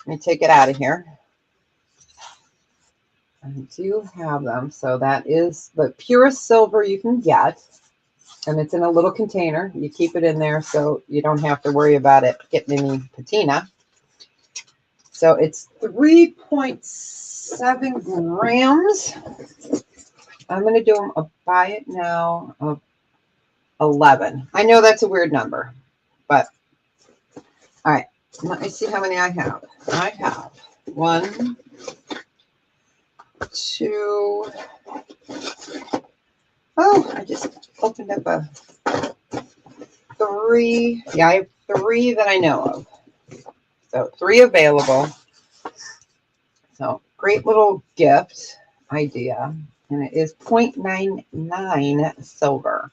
Let me take it out of here. I do have them. So that is the purest silver you can get. And it's in a little container. You keep it in there so you don't have to worry about it getting any patina. So it's 3.7 grams. I'm going to do them a buy it now of 11. I know that's a weird number, but all right. Let me see how many I have. I have 1, 2. Oh, I just opened up a 3. Yeah, I have 3 that I know of. So 3 available. So great little gift idea. And it is 0.99 silver.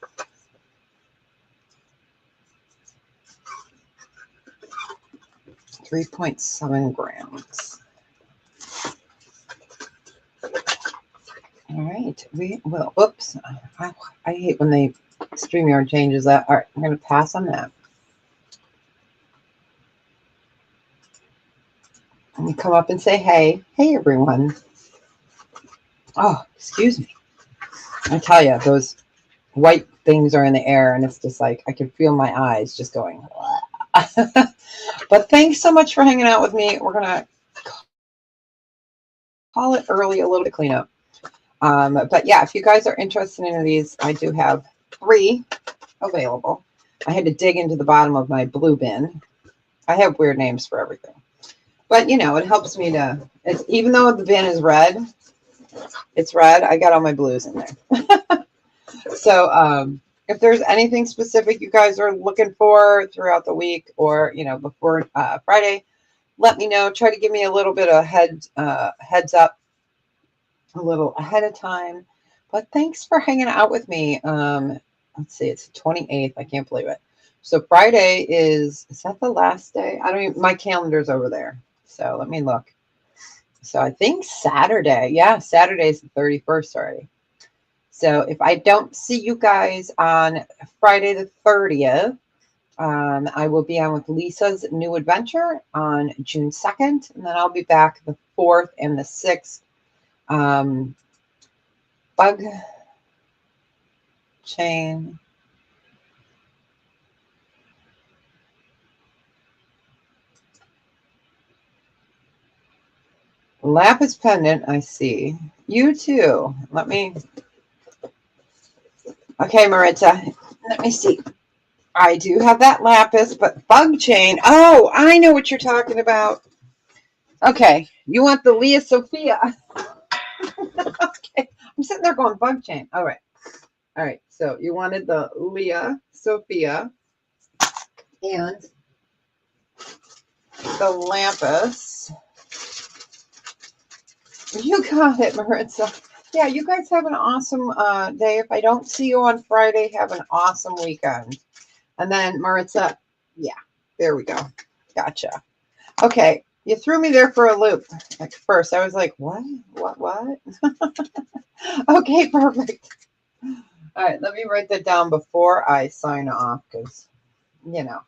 $3.7 grams. All right, we will. Oops, I hate when they StreamYard changes that. All right, I'm going to pass on that. Let me come up and say, hey everyone. Oh, excuse me. I tell you, those white things are in the air, and it's just like I can feel my eyes just going. But thanks so much for hanging out with me. We're gonna call it early, a little bit clean up. But yeah, if you guys are interested in these, I do have 3 available. I had to dig into the bottom of my blue bin. I have weird names for everything, but you know, it helps me to. It's even though the bin is red, it's red. I got all my blues in there. So if there's anything specific you guys are looking for throughout the week, or you know, before Friday, let me know. Try to give me a little bit of heads up a little ahead of time. But thanks for hanging out with me. Let's see, it's the 28th. I can't believe it. So Friday is that the last day? I don't even, my calendar's over there. So let me look. So I think Saturday. Yeah, Saturday's the 31st already. So if I don't see you guys on Friday the 30th, I will be on with Lisa's New Adventure on June 2nd. And then I'll be back the 4th and the 6th. Bug chain. Lapis pendant, I see. You too. Let me. Okay, Maritza. Let me see. I do have that lapis, but bug chain. Oh, I know what you're talking about. Okay, you want the Leah Sophia. Okay, I'm sitting there going bug chain. All right. All right. So you wanted the Leah Sophia and the lapis. You got it, Maritza. Yeah, you guys have an awesome day. If I don't see you on Friday, have an awesome weekend. And then Maritza, yeah, there we go. Gotcha. Okay, you threw me there for a loop. At first, I was like, what? Okay, perfect. All right, let me write that down before I sign off because, you know.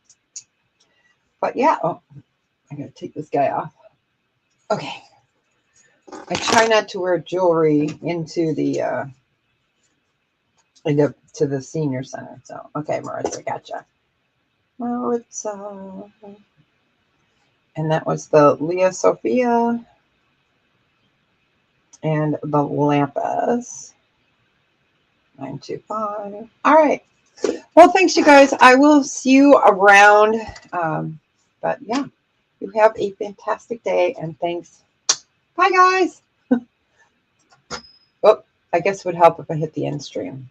But yeah, oh, I got to take this guy off. Okay. I try not to wear jewelry into the to the senior center. So, okay, Marissa, gotcha. Maritza. And that was the Leah Sophia and the Lampus. 925. All right. Well, thanks, you guys. I will see you around. But yeah, you have a fantastic day, and thanks. Bye, guys. Oh, I guess it would help if I hit the end stream.